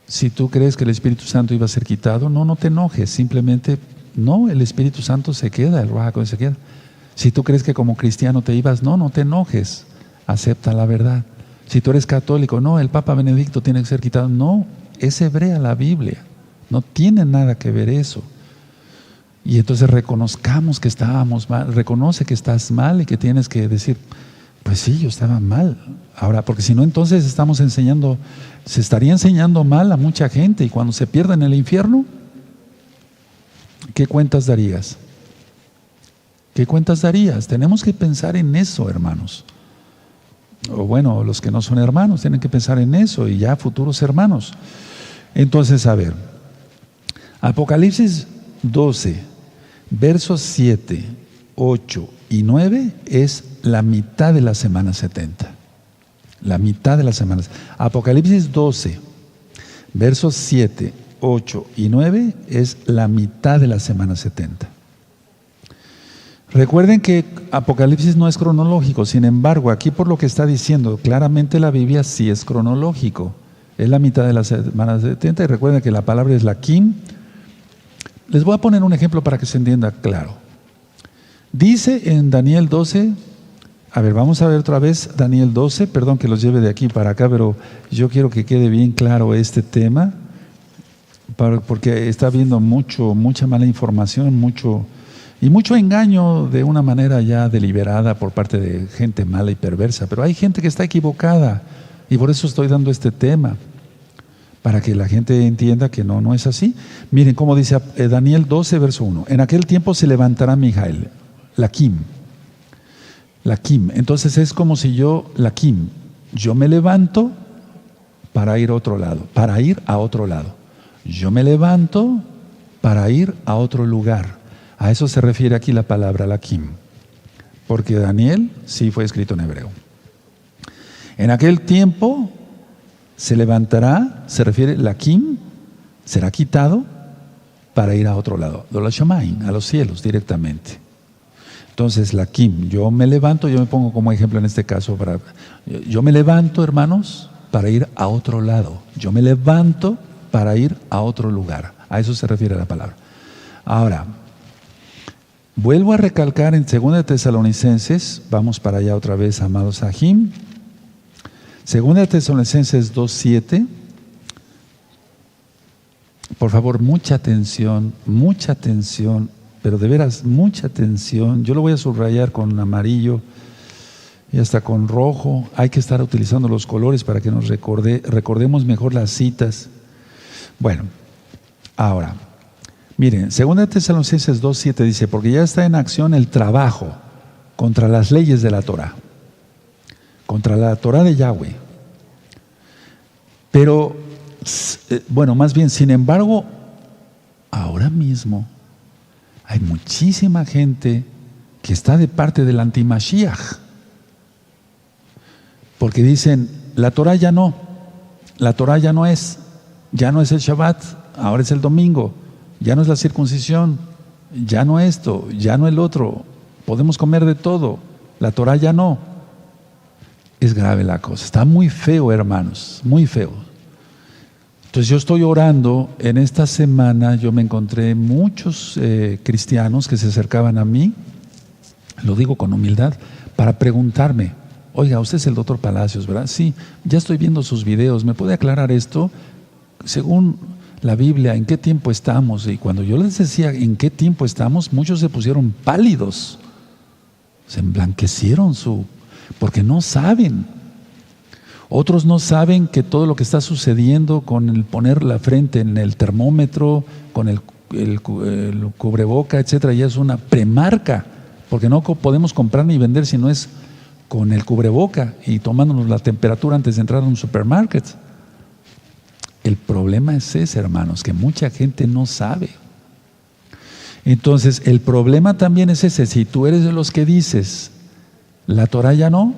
Si tú crees que el Espíritu Santo iba a ser quitado, no te enojes, simplemente, no, el Espíritu Santo se queda, el Ruach HaKodesh se queda. Si tú crees que como cristiano te ibas, no te enojes, acepta la verdad. Si tú eres católico, no, el Papa Benedicto tiene que ser quitado, no, es hebrea la Biblia, no tiene nada que ver eso. Y entonces reconozcamos que estábamos mal, reconoce que estás mal y que tienes que decir, pues sí, yo estaba mal. Ahora, porque si no, entonces se estaría enseñando mal a mucha gente, y cuando se pierda en el infierno, ¿qué cuentas darías? ¿Qué cuentas darías? Tenemos que pensar en eso, hermanos. O bueno, los que no son hermanos tienen que pensar en eso, y ya futuros hermanos. Entonces, a ver, Apocalipsis 12, versos 7, 8 y 9 es la mitad de la semana 70. La mitad de la semana. Apocalipsis 12, versos 7, 8 y 9 es la mitad de la semana 70. Recuerden que Apocalipsis no es cronológico, sin embargo, aquí por lo que está diciendo, claramente la Biblia sí es cronológico. Es la mitad de la semana 70, y recuerden que la palabra es la Kim. Les voy a poner un ejemplo para que se entienda claro. Dice en Daniel 12, a ver, vamos a ver otra vez Daniel 12, perdón que los lleve de aquí para acá, pero yo quiero que quede bien claro este tema, porque está habiendo mucha mala información, mucho engaño de una manera ya deliberada por parte de gente mala y perversa, pero hay gente que está equivocada, y por eso estoy dando este tema, para que la gente entienda que no es así. Miren cómo dice Daniel 12, verso 1. En aquel tiempo se levantará Mijael, la Kim. Entonces es como si yo me levanto para ir a otro lado. Yo me levanto para ir a otro lugar. A eso se refiere aquí la palabra la Kim. Porque Daniel sí fue escrito en hebreo. En aquel tiempo se levantará, se refiere, la Kim, será quitado para ir a otro lado, a los cielos directamente. Entonces la Kim, yo me levanto, yo me pongo como ejemplo en este caso, yo me levanto, hermanos, para ir a otro lado. Yo me levanto para ir a otro lugar. A eso se refiere la palabra. Ahora, vuelvo a recalcar en 2 Tesalonicenses, vamos para allá otra vez, amados Ajim. 2 Tesalonicenses 2:7. Por favor, mucha atención, pero de veras, mucha atención. Yo lo voy a subrayar con amarillo y hasta con rojo. Hay que estar utilizando los colores para que nos recordemos mejor las citas. Bueno, ahora, miren, 2 Tesalonicenses 2:7 dice, porque ya está en acción el trabajo contra las leyes de la Torah, contra la Torah de Yahweh. Pero, bueno, más bien, sin embargo, ahora mismo hay muchísima gente que está de parte del anti-Mashiach. Porque dicen, la Torah ya no es el Shabbat, ahora es el domingo, ya no es la circuncisión, ya no esto, ya no el otro, podemos comer de todo, la Torah ya no. Es grave la cosa, está muy feo, hermanos, muy feo. Entonces yo estoy orando, en esta semana yo me encontré muchos cristianos que se acercaban a mí, lo digo con humildad, para preguntarme, oiga, usted es el doctor Palacios, ¿verdad? Sí, ya estoy viendo sus videos, ¿me puede aclarar esto? Según la Biblia, ¿en qué tiempo estamos? Y cuando yo les decía en qué tiempo estamos, muchos se pusieron pálidos, se emblanquecieron porque no saben. Otros no saben que todo lo que está sucediendo con el poner la frente en el termómetro, con el cubreboca, etcétera, ya es una premarca, porque no podemos comprar ni vender si no es con el cubreboca y tomándonos la temperatura antes de entrar a un supermarket. El problema es ese, hermanos, que mucha gente no sabe. Entonces, el problema también es ese. Si tú eres de los que dices, la Torah ya no,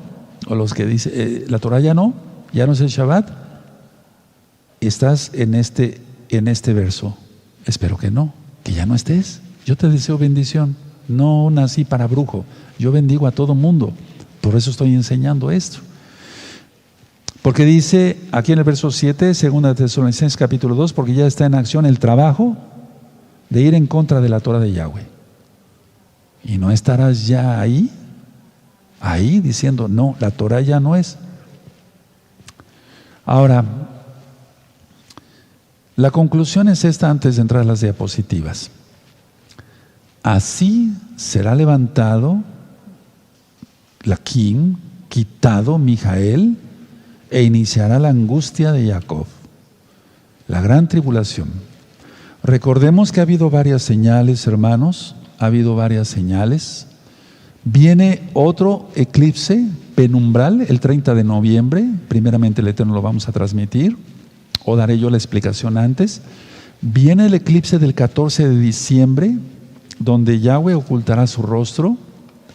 o los que dicen, la Torah ya no es el Shabbat, estás en este verso. Espero que no, que ya no estés. Yo te deseo bendición. No nací para brujo. Yo bendigo a todo mundo. Por eso estoy enseñando esto. Porque dice aquí en el verso 7, 2 Tesalonicenses capítulo 2, porque ya está en acción el trabajo de ir en contra de la Torah de Yahweh. Y no estarás ya ahí diciendo, no, la Torah ya no es. Ahora, la conclusión es esta antes de entrar a las diapositivas. Así será levantado Laquim, quitado Mijael, e iniciará la angustia de Jacob, la gran tribulación. Recordemos que ha habido varias señales, hermanos, ha habido varias señales. Viene otro eclipse penumbral el 30 de noviembre, primeramente el Eterno lo vamos a transmitir, o daré yo la explicación antes. Viene el eclipse del 14 de diciembre, donde Yahweh ocultará su rostro.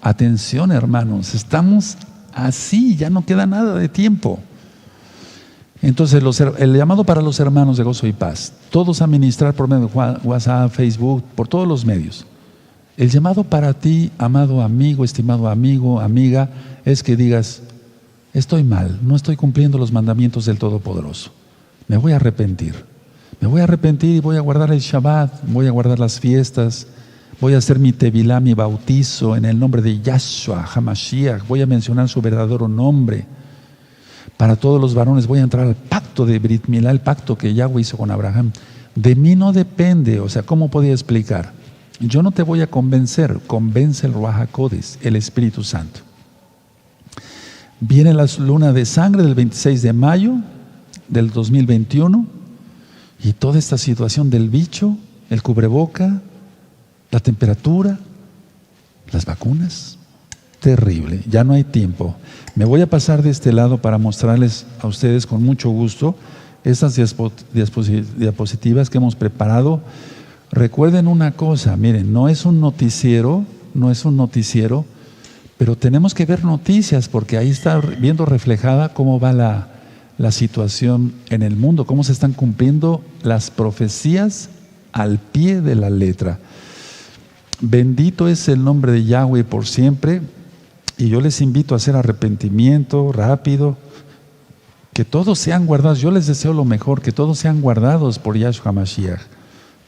Atención, hermanos, estamos así, ya no queda nada de tiempo. Entonces, el llamado para los hermanos de Gozo y Paz, todos a ministrar por medio de WhatsApp, Facebook, por todos los medios. El llamado para ti, amado amigo, estimado amigo, amiga, es que digas, estoy mal, no estoy cumpliendo los mandamientos del Todopoderoso. Me voy a arrepentir y voy a guardar el Shabbat, voy a guardar las fiestas, voy a hacer mi tevilá, mi bautizo en el nombre de Yahshua HaMashiach, voy a mencionar su verdadero nombre. Para todos los varones voy a entrar al pacto de Brit Milá, el pacto que Yahweh hizo con Abraham. De mí no depende, o sea, ¿cómo podía explicar? Yo no te voy a convencer, convence el Ruach HaKodesh, el Espíritu Santo. Viene la luna de sangre del 26 de mayo del 2021 y toda esta situación del bicho, el cubreboca, la temperatura, las vacunas, terrible, ya no hay tiempo. Me voy a pasar de este lado para mostrarles a ustedes con mucho gusto estas diapositivas que hemos preparado. Recuerden una cosa, miren, no es un noticiero, pero tenemos que ver noticias porque ahí está viendo reflejada cómo va la situación en el mundo, cómo se están cumpliendo las profecías al pie de la letra. Bendito es el nombre de Yahweh por siempre. Y yo les invito a hacer arrepentimiento rápido, que todos sean guardados. Yo les deseo lo mejor, que todos sean guardados por Yahshua Mashiach,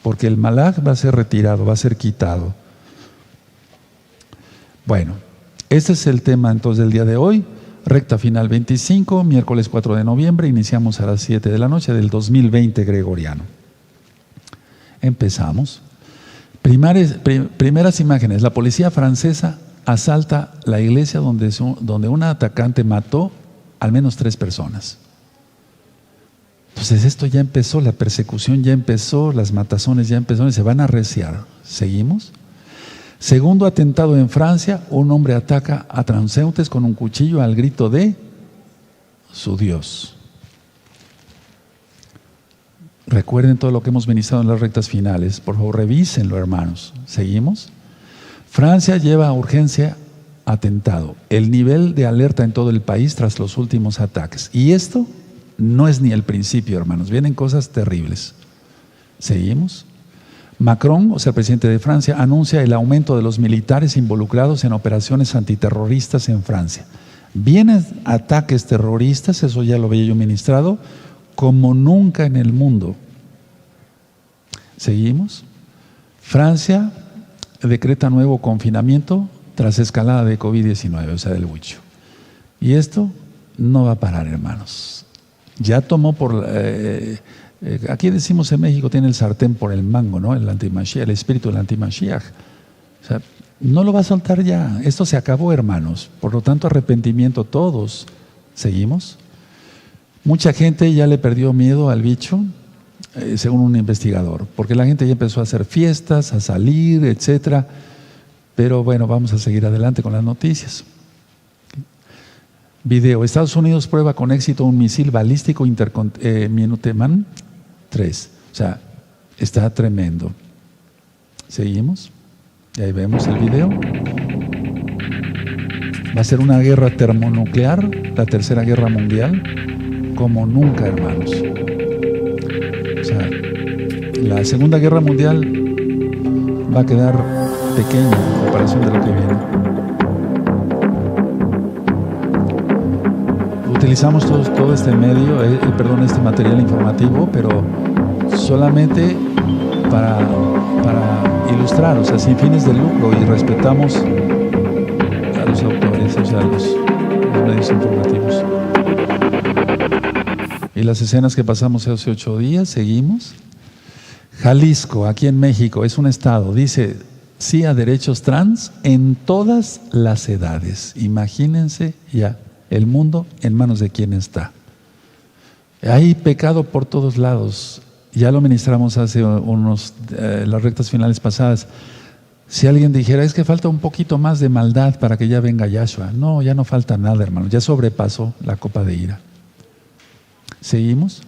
porque el Malach va a ser retirado, va a ser quitado. Bueno, ese es el tema entonces del día de hoy. Recta final 25, miércoles 4 de noviembre, iniciamos a las 7 de la noche del 2020 gregoriano. Empezamos. Primeras imágenes. La policía francesa asalta la iglesia donde un atacante mató al menos 3 personas. Entonces esto ya empezó, la persecución ya empezó, las matazones ya empezaron y se van a arreciar. ¿Seguimos? Segundo atentado en Francia, un hombre ataca a transeúntes con un cuchillo al grito de su Dios. Recuerden todo lo que hemos ministrado en las rectas finales, por favor revísenlo, hermanos. ¿Seguimos? Francia lleva a urgencia atentado. El nivel de alerta en todo el país tras los últimos ataques. Y esto no es ni el principio, hermanos. Vienen cosas terribles. ¿Seguimos? Macron, o sea, el presidente de Francia, anuncia el aumento de los militares involucrados en operaciones antiterroristas en Francia. Vienen ataques terroristas, eso ya lo había yo ministrado, como nunca en el mundo. ¿Seguimos? Francia decreta nuevo confinamiento tras escalada de COVID-19, o sea, del huicho. Y esto no va a parar, hermanos. Ya tomó por... aquí decimos en México, tiene el sartén por el mango, ¿no? El antimashiach, el espíritu del antimashiach. O sea, no lo va a soltar ya. Esto se acabó, hermanos. Por lo tanto, arrepentimiento todos. ¿Seguimos? Mucha gente ya le perdió miedo al bicho, según un investigador, porque la gente ya empezó a hacer fiestas, a salir, etcétera. Pero bueno, vamos a seguir adelante con las noticias. Video. Estados Unidos prueba con éxito un misil balístico Minuteman 3. O sea, está tremendo. Seguimos. Y ahí vemos el video. Va a ser una guerra termonuclear, la tercera guerra mundial, como nunca, hermanos. O sea, la segunda guerra mundial va a quedar pequeña en comparación de lo que viene. Utilizamos todo este medio, este material informativo, pero solamente para ilustrar, o sea, sin fines de lucro, y respetamos a los autores, o sea, los medios informativos. Y las escenas que pasamos hace 8 días, seguimos. Jalisco, aquí en México, es un estado, dice sí a derechos trans en todas las edades. Imagínense ya. El mundo en manos de quién está. Hay pecado por todos lados. Ya lo ministramos hace las rectas finales pasadas. Si alguien dijera, es que falta un poquito más de maldad para que ya venga Yahshua. No, ya no falta nada, hermano. Ya sobrepasó la copa de ira. ¿Seguimos?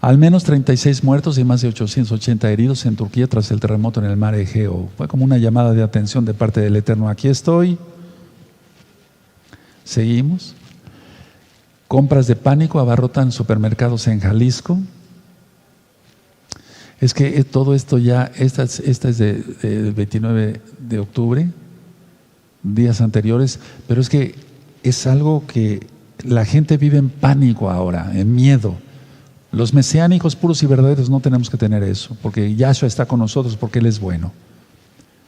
Al menos 36 muertos y más de 880 heridos en Turquía tras el terremoto en el mar Egeo. Fue como una llamada de atención de parte del Eterno. Aquí estoy. Seguimos. Compras de pánico abarrotan supermercados en Jalisco. Es que todo esto ya, esta es del 29 de octubre, días anteriores, pero es que es algo que la gente vive en pánico ahora, en miedo. Los mesiánicos puros y verdaderos no tenemos que tener eso, porque Yahshua está con nosotros, porque Él es bueno.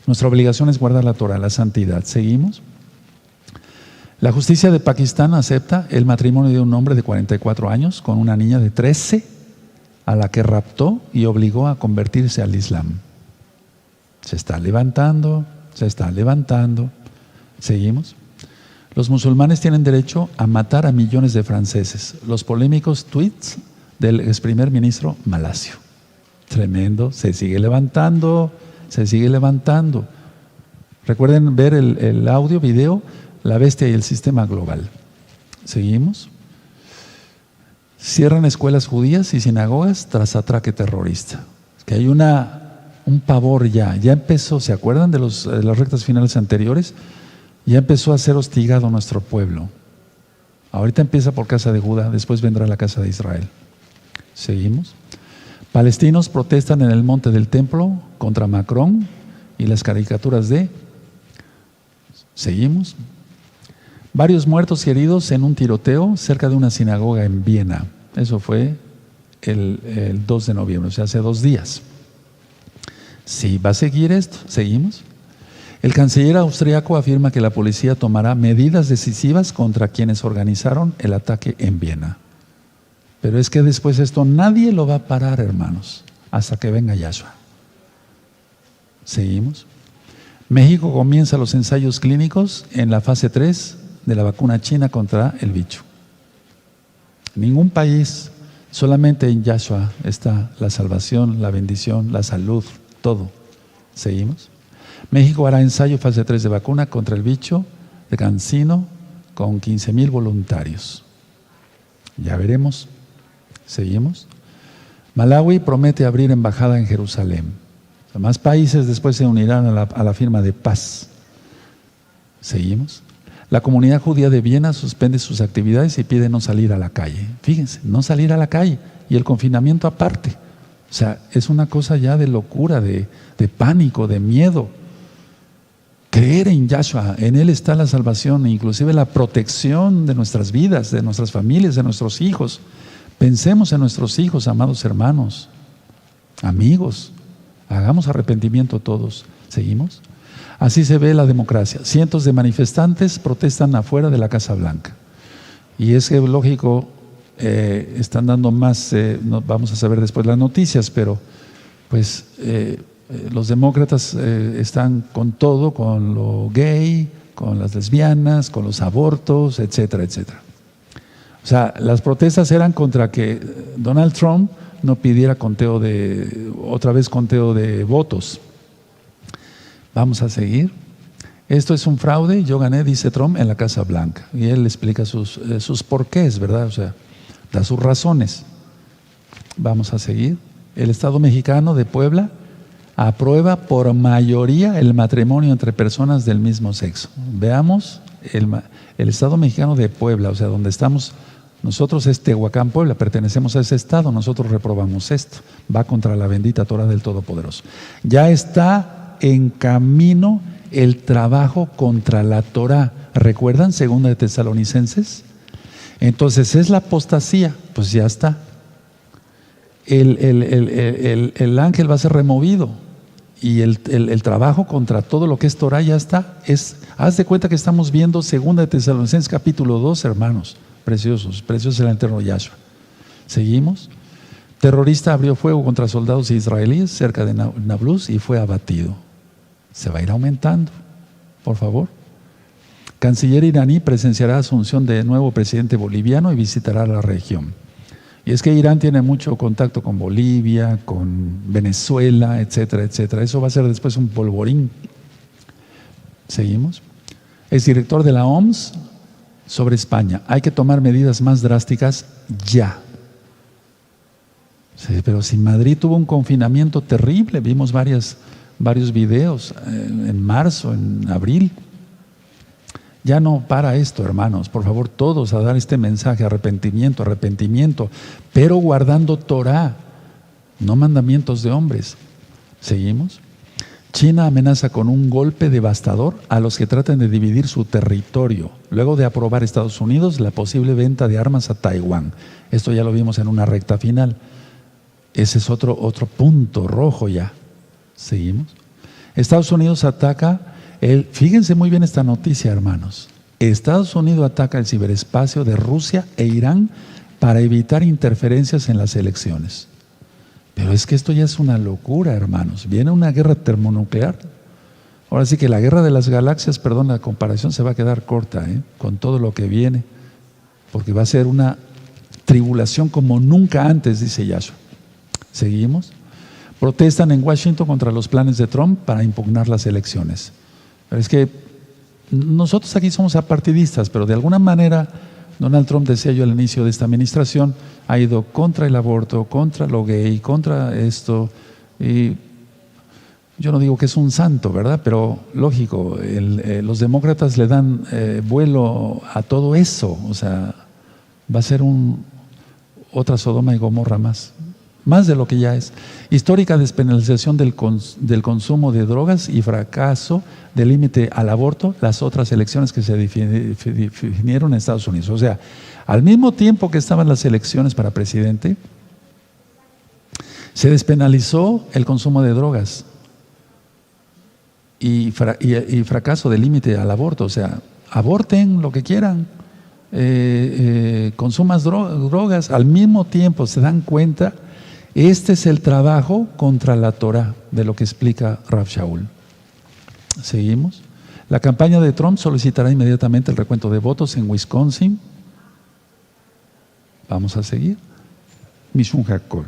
Nuestra obligación es guardar la Torah, la santidad. ¿Seguimos? La justicia de Pakistán acepta el matrimonio de un hombre de 44 años con una niña de 13 a la que raptó y obligó a convertirse al Islam. Se está levantando, se está levantando. ¿Seguimos? Los musulmanes tienen derecho a matar a millones de franceses. Los polémicos tweets del ex primer ministro Malasio. Tremendo, se sigue levantando, se sigue levantando. Recuerden ver el audio, video, la bestia y el sistema global. ¿Seguimos? Cierran escuelas judías y sinagogas tras atraque terrorista. Que hay un pavor ya empezó, ¿se acuerdan de las rectas finales anteriores? Ya empezó a ser hostigado nuestro pueblo. Ahorita empieza por casa de Judá, después vendrá la casa de Israel. ¿Seguimos? Palestinos protestan en el monte del templo contra Macron y las caricaturas de... ¿Seguimos? Varios muertos y heridos en un tiroteo cerca de una sinagoga en Viena. Eso fue el 2 de noviembre, o sea, hace 2 días. Sí, va a seguir esto. ¿Seguimos? El canciller austriaco afirma que la policía tomará medidas decisivas contra quienes organizaron el ataque en Viena. Pero es que después esto nadie lo va a parar, hermanos, hasta que venga Yahshua. ¿Seguimos? México comienza los ensayos clínicos en la fase 3 de la vacuna china contra el bicho. Ningún país, solamente en Yahshua está la salvación, la bendición, la salud, todo. ¿Seguimos? México hará ensayo fase 3 de vacuna contra el bicho de Cancino con 15,000 voluntarios. Ya veremos. ¿Seguimos? Malawi promete abrir embajada en Jerusalén. Más países después se unirán a la firma de paz. ¿Seguimos? La comunidad judía de Viena suspende sus actividades y pide no salir a la calle. Fíjense, no salir a la calle y el confinamiento aparte. O sea, es una cosa ya de locura, de pánico, de miedo. Creer en Yahshua, en Él está la salvación, inclusive la protección de nuestras vidas, de nuestras familias, de nuestros hijos. Pensemos en nuestros hijos, amados hermanos, amigos. Hagamos arrepentimiento todos. ¿Seguimos? Así se ve la democracia. Cientos de manifestantes protestan afuera de la Casa Blanca. Y es que, lógico, están dando más, vamos a saber después las noticias, pero pues los demócratas están con todo, con lo gay, con las lesbianas, con los abortos, etcétera, etcétera. O sea, las protestas eran contra que Donald Trump no pidiera otra vez conteo de votos. Vamos a seguir. Esto es un fraude, yo gané, dice Trump, en la Casa Blanca. Y él explica sus porqués, ¿verdad? O sea, da sus razones. Vamos a seguir. El Estado mexicano de Puebla aprueba por mayoría el matrimonio entre personas del mismo sexo. Veamos el Estado mexicano de Puebla, o sea, donde estamos nosotros es Tehuacán, Puebla, pertenecemos a ese estado, nosotros reprobamos esto. Va contra la bendita Torah del Todopoderoso. Ya está en camino el trabajo contra la Torah. ¿Recuerdan? Segunda de Tesalonicenses. Entonces es la apostasía, pues ya está. El ángel va a ser removido y el trabajo contra todo lo que es Torah ya está. Haz de cuenta que estamos viendo Segunda de Tesalonicenses capítulo 2, hermanos. Preciosos, preciosos el eterno Yahshua. Seguimos. Terrorista abrió fuego contra soldados israelíes cerca de Nablus y fue abatido. Se va a ir aumentando, por favor. Canciller iraní presenciará asunción de nuevo presidente boliviano y visitará la región. Y es que Irán tiene mucho contacto con Bolivia, con Venezuela, etcétera, etcétera. Eso va a ser después un polvorín. Seguimos. Es director de la OMS sobre España. Hay que tomar medidas más drásticas ya. Sí, pero si Madrid tuvo un confinamiento terrible, vimos varios videos en marzo, en abril. Ya no para esto, hermanos. Por favor, todos a dar este mensaje: arrepentimiento, arrepentimiento, pero guardando Torah, no mandamientos de hombres. ¿Seguimos? China amenaza con un golpe devastador a los que traten de dividir su territorio, luego de aprobar Estados Unidos la posible venta de armas a Taiwán. Esto ya lo vimos en una recta final. Ese es otro punto rojo ya. ¿Seguimos? Estados Unidos ataca, fíjense muy bien esta noticia, hermanos. Estados Unidos ataca el ciberespacio de Rusia e Irán para evitar interferencias en las elecciones. Pero es que esto ya es una locura, hermanos. Viene una guerra termonuclear. Ahora sí que la guerra de las galaxias, perdón, la comparación se va a quedar corta, con todo lo que viene, porque va a ser una tribulación como nunca antes, dice Yahshua. ¿Seguimos? Protestan en Washington contra los planes de Trump para impugnar las elecciones. Pero es que nosotros aquí somos apartidistas, pero de alguna manera Donald Trump, decía yo al inicio de esta administración, ha ido contra el aborto, contra lo gay, contra esto. Y yo no digo que es un santo, ¿verdad? Pero lógico, los demócratas le dan vuelo a todo eso. O sea, va a ser otra Sodoma y Gomorra más de lo que ya es. Histórica despenalización del consumo de drogas y fracaso del límite al aborto, las otras elecciones que se definieron en Estados Unidos. O sea, al mismo tiempo que estaban las elecciones para presidente, se despenalizó el consumo de drogas y fracaso del límite al aborto. O sea, aborten lo que quieran, consumas drogas, al mismo tiempo. ¿Se dan cuenta? Este es el trabajo contra la Torah, de lo que explica Rav Shaul. Seguimos. La campaña de Trump solicitará inmediatamente el recuento de votos en Wisconsin. Vamos a seguir. Mishum Hakol.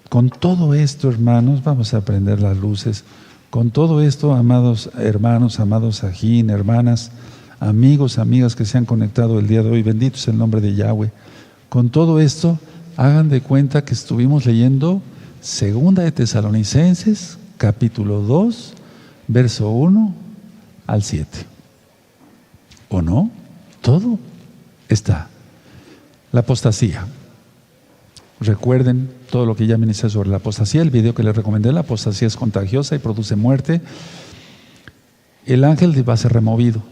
Con todo esto, hermanos, vamos a prender las luces. Con todo esto, amados hermanos, amados ajín, hermanas, amigos, amigas que se han conectado el día de hoy, bendito es el nombre de Yahweh. Con todo esto, hagan de cuenta que estuvimos leyendo Segunda de Tesalonicenses, capítulo 2, verso 1 al 7. ¿O no? Todo está. La apostasía. Recuerden todo lo que ya ministré sobre la apostasía. El video que les recomendé: la apostasía es contagiosa y produce muerte. El ángel va a ser removido.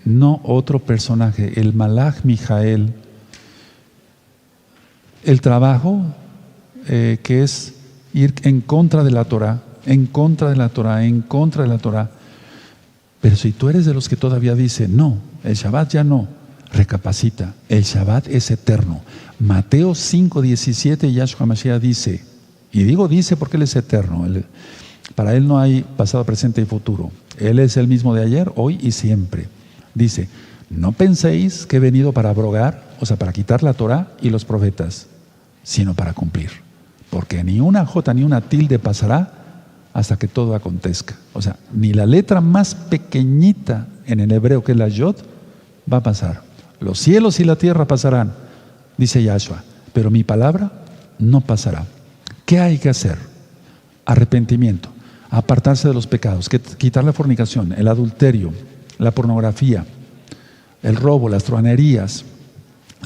No otro personaje. El Malach Mijael el trabajo que es ir en contra de la Torah, en contra de la Torah, en contra de la Torah. Pero si tú eres de los que todavía dice, no, el Shabbat ya no, recapacita, el Shabbat es eterno. Mateo 5:17, Yahshua Mashiach dice, y digo dice porque Él es eterno, para Él no hay pasado, presente y futuro. Él es el mismo de ayer, hoy y siempre. Dice, no penséis que he venido para abrogar, o sea, para quitar la Torah y los profetas, sino para cumplir. Porque ni una jota ni una tilde pasará hasta que todo acontezca. O sea, ni la letra más pequeñita en el hebreo, que es la yod, va a pasar. Los cielos y la tierra pasarán, dice Yahshua, pero mi palabra no pasará. ¿Qué hay que hacer? Arrepentimiento, apartarse de los pecados, quitar la fornicación, el adulterio, la pornografía, el robo, las truhanerías,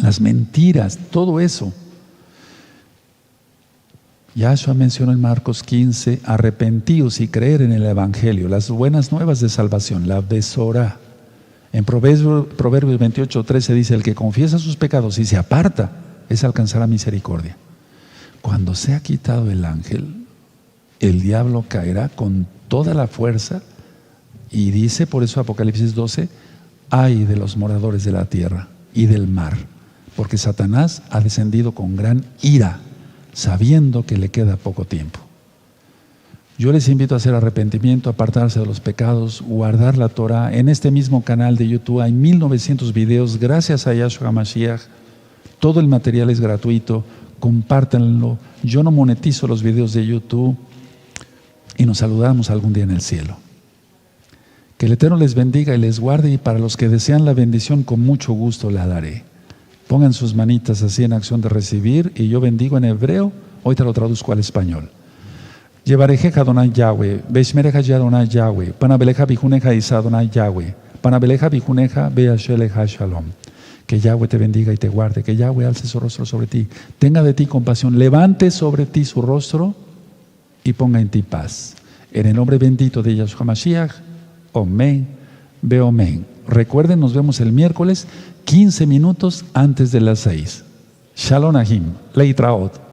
las mentiras, todo eso. Yahshua mencionó en Marcos 15, arrepentíos y creer en el Evangelio, las buenas nuevas de salvación, la besorá. En Proverbios 28:13 dice, el que confiesa sus pecados y se aparta, ese alcanzará misericordia. Cuando sea quitado el ángel, el diablo caerá con toda la fuerza, y dice por eso Apocalipsis 12, ay de los moradores de la tierra y del mar, porque Satanás ha descendido con gran ira, sabiendo que le queda poco tiempo. Yo les invito a hacer arrepentimiento, apartarse de los pecados, guardar la Torah. En este mismo canal de YouTube hay 1900 videos, gracias a Yahshua Mashiach. Todo el material es gratuito, compártanlo. Yo no monetizo los videos de YouTube, y nos saludamos algún día en el cielo. Que el Eterno les bendiga y les guarde, y para los que desean la bendición, con mucho gusto la daré. Pongan sus manitas así en acción de recibir, y yo bendigo en hebreo, hoy te lo traduzco al español. Llevarejeja Adonai Yahweh, Beishmereja Yadonai Yahweh, Panabeleja Bijuneja Isa Adonai Yahweh, Panabeleja Bijuneja Beasheleja Shalom. Que Yahweh te bendiga y te guarde, que Yahweh alce su rostro sobre ti, tenga de ti compasión, levante sobre ti su rostro y ponga en ti paz. En el nombre bendito de Yahshua Mashiach, Omen, Beomen. Recuerden, nos vemos el miércoles, 15 minutos antes de las 6. Shalom Ahim, Leitraot.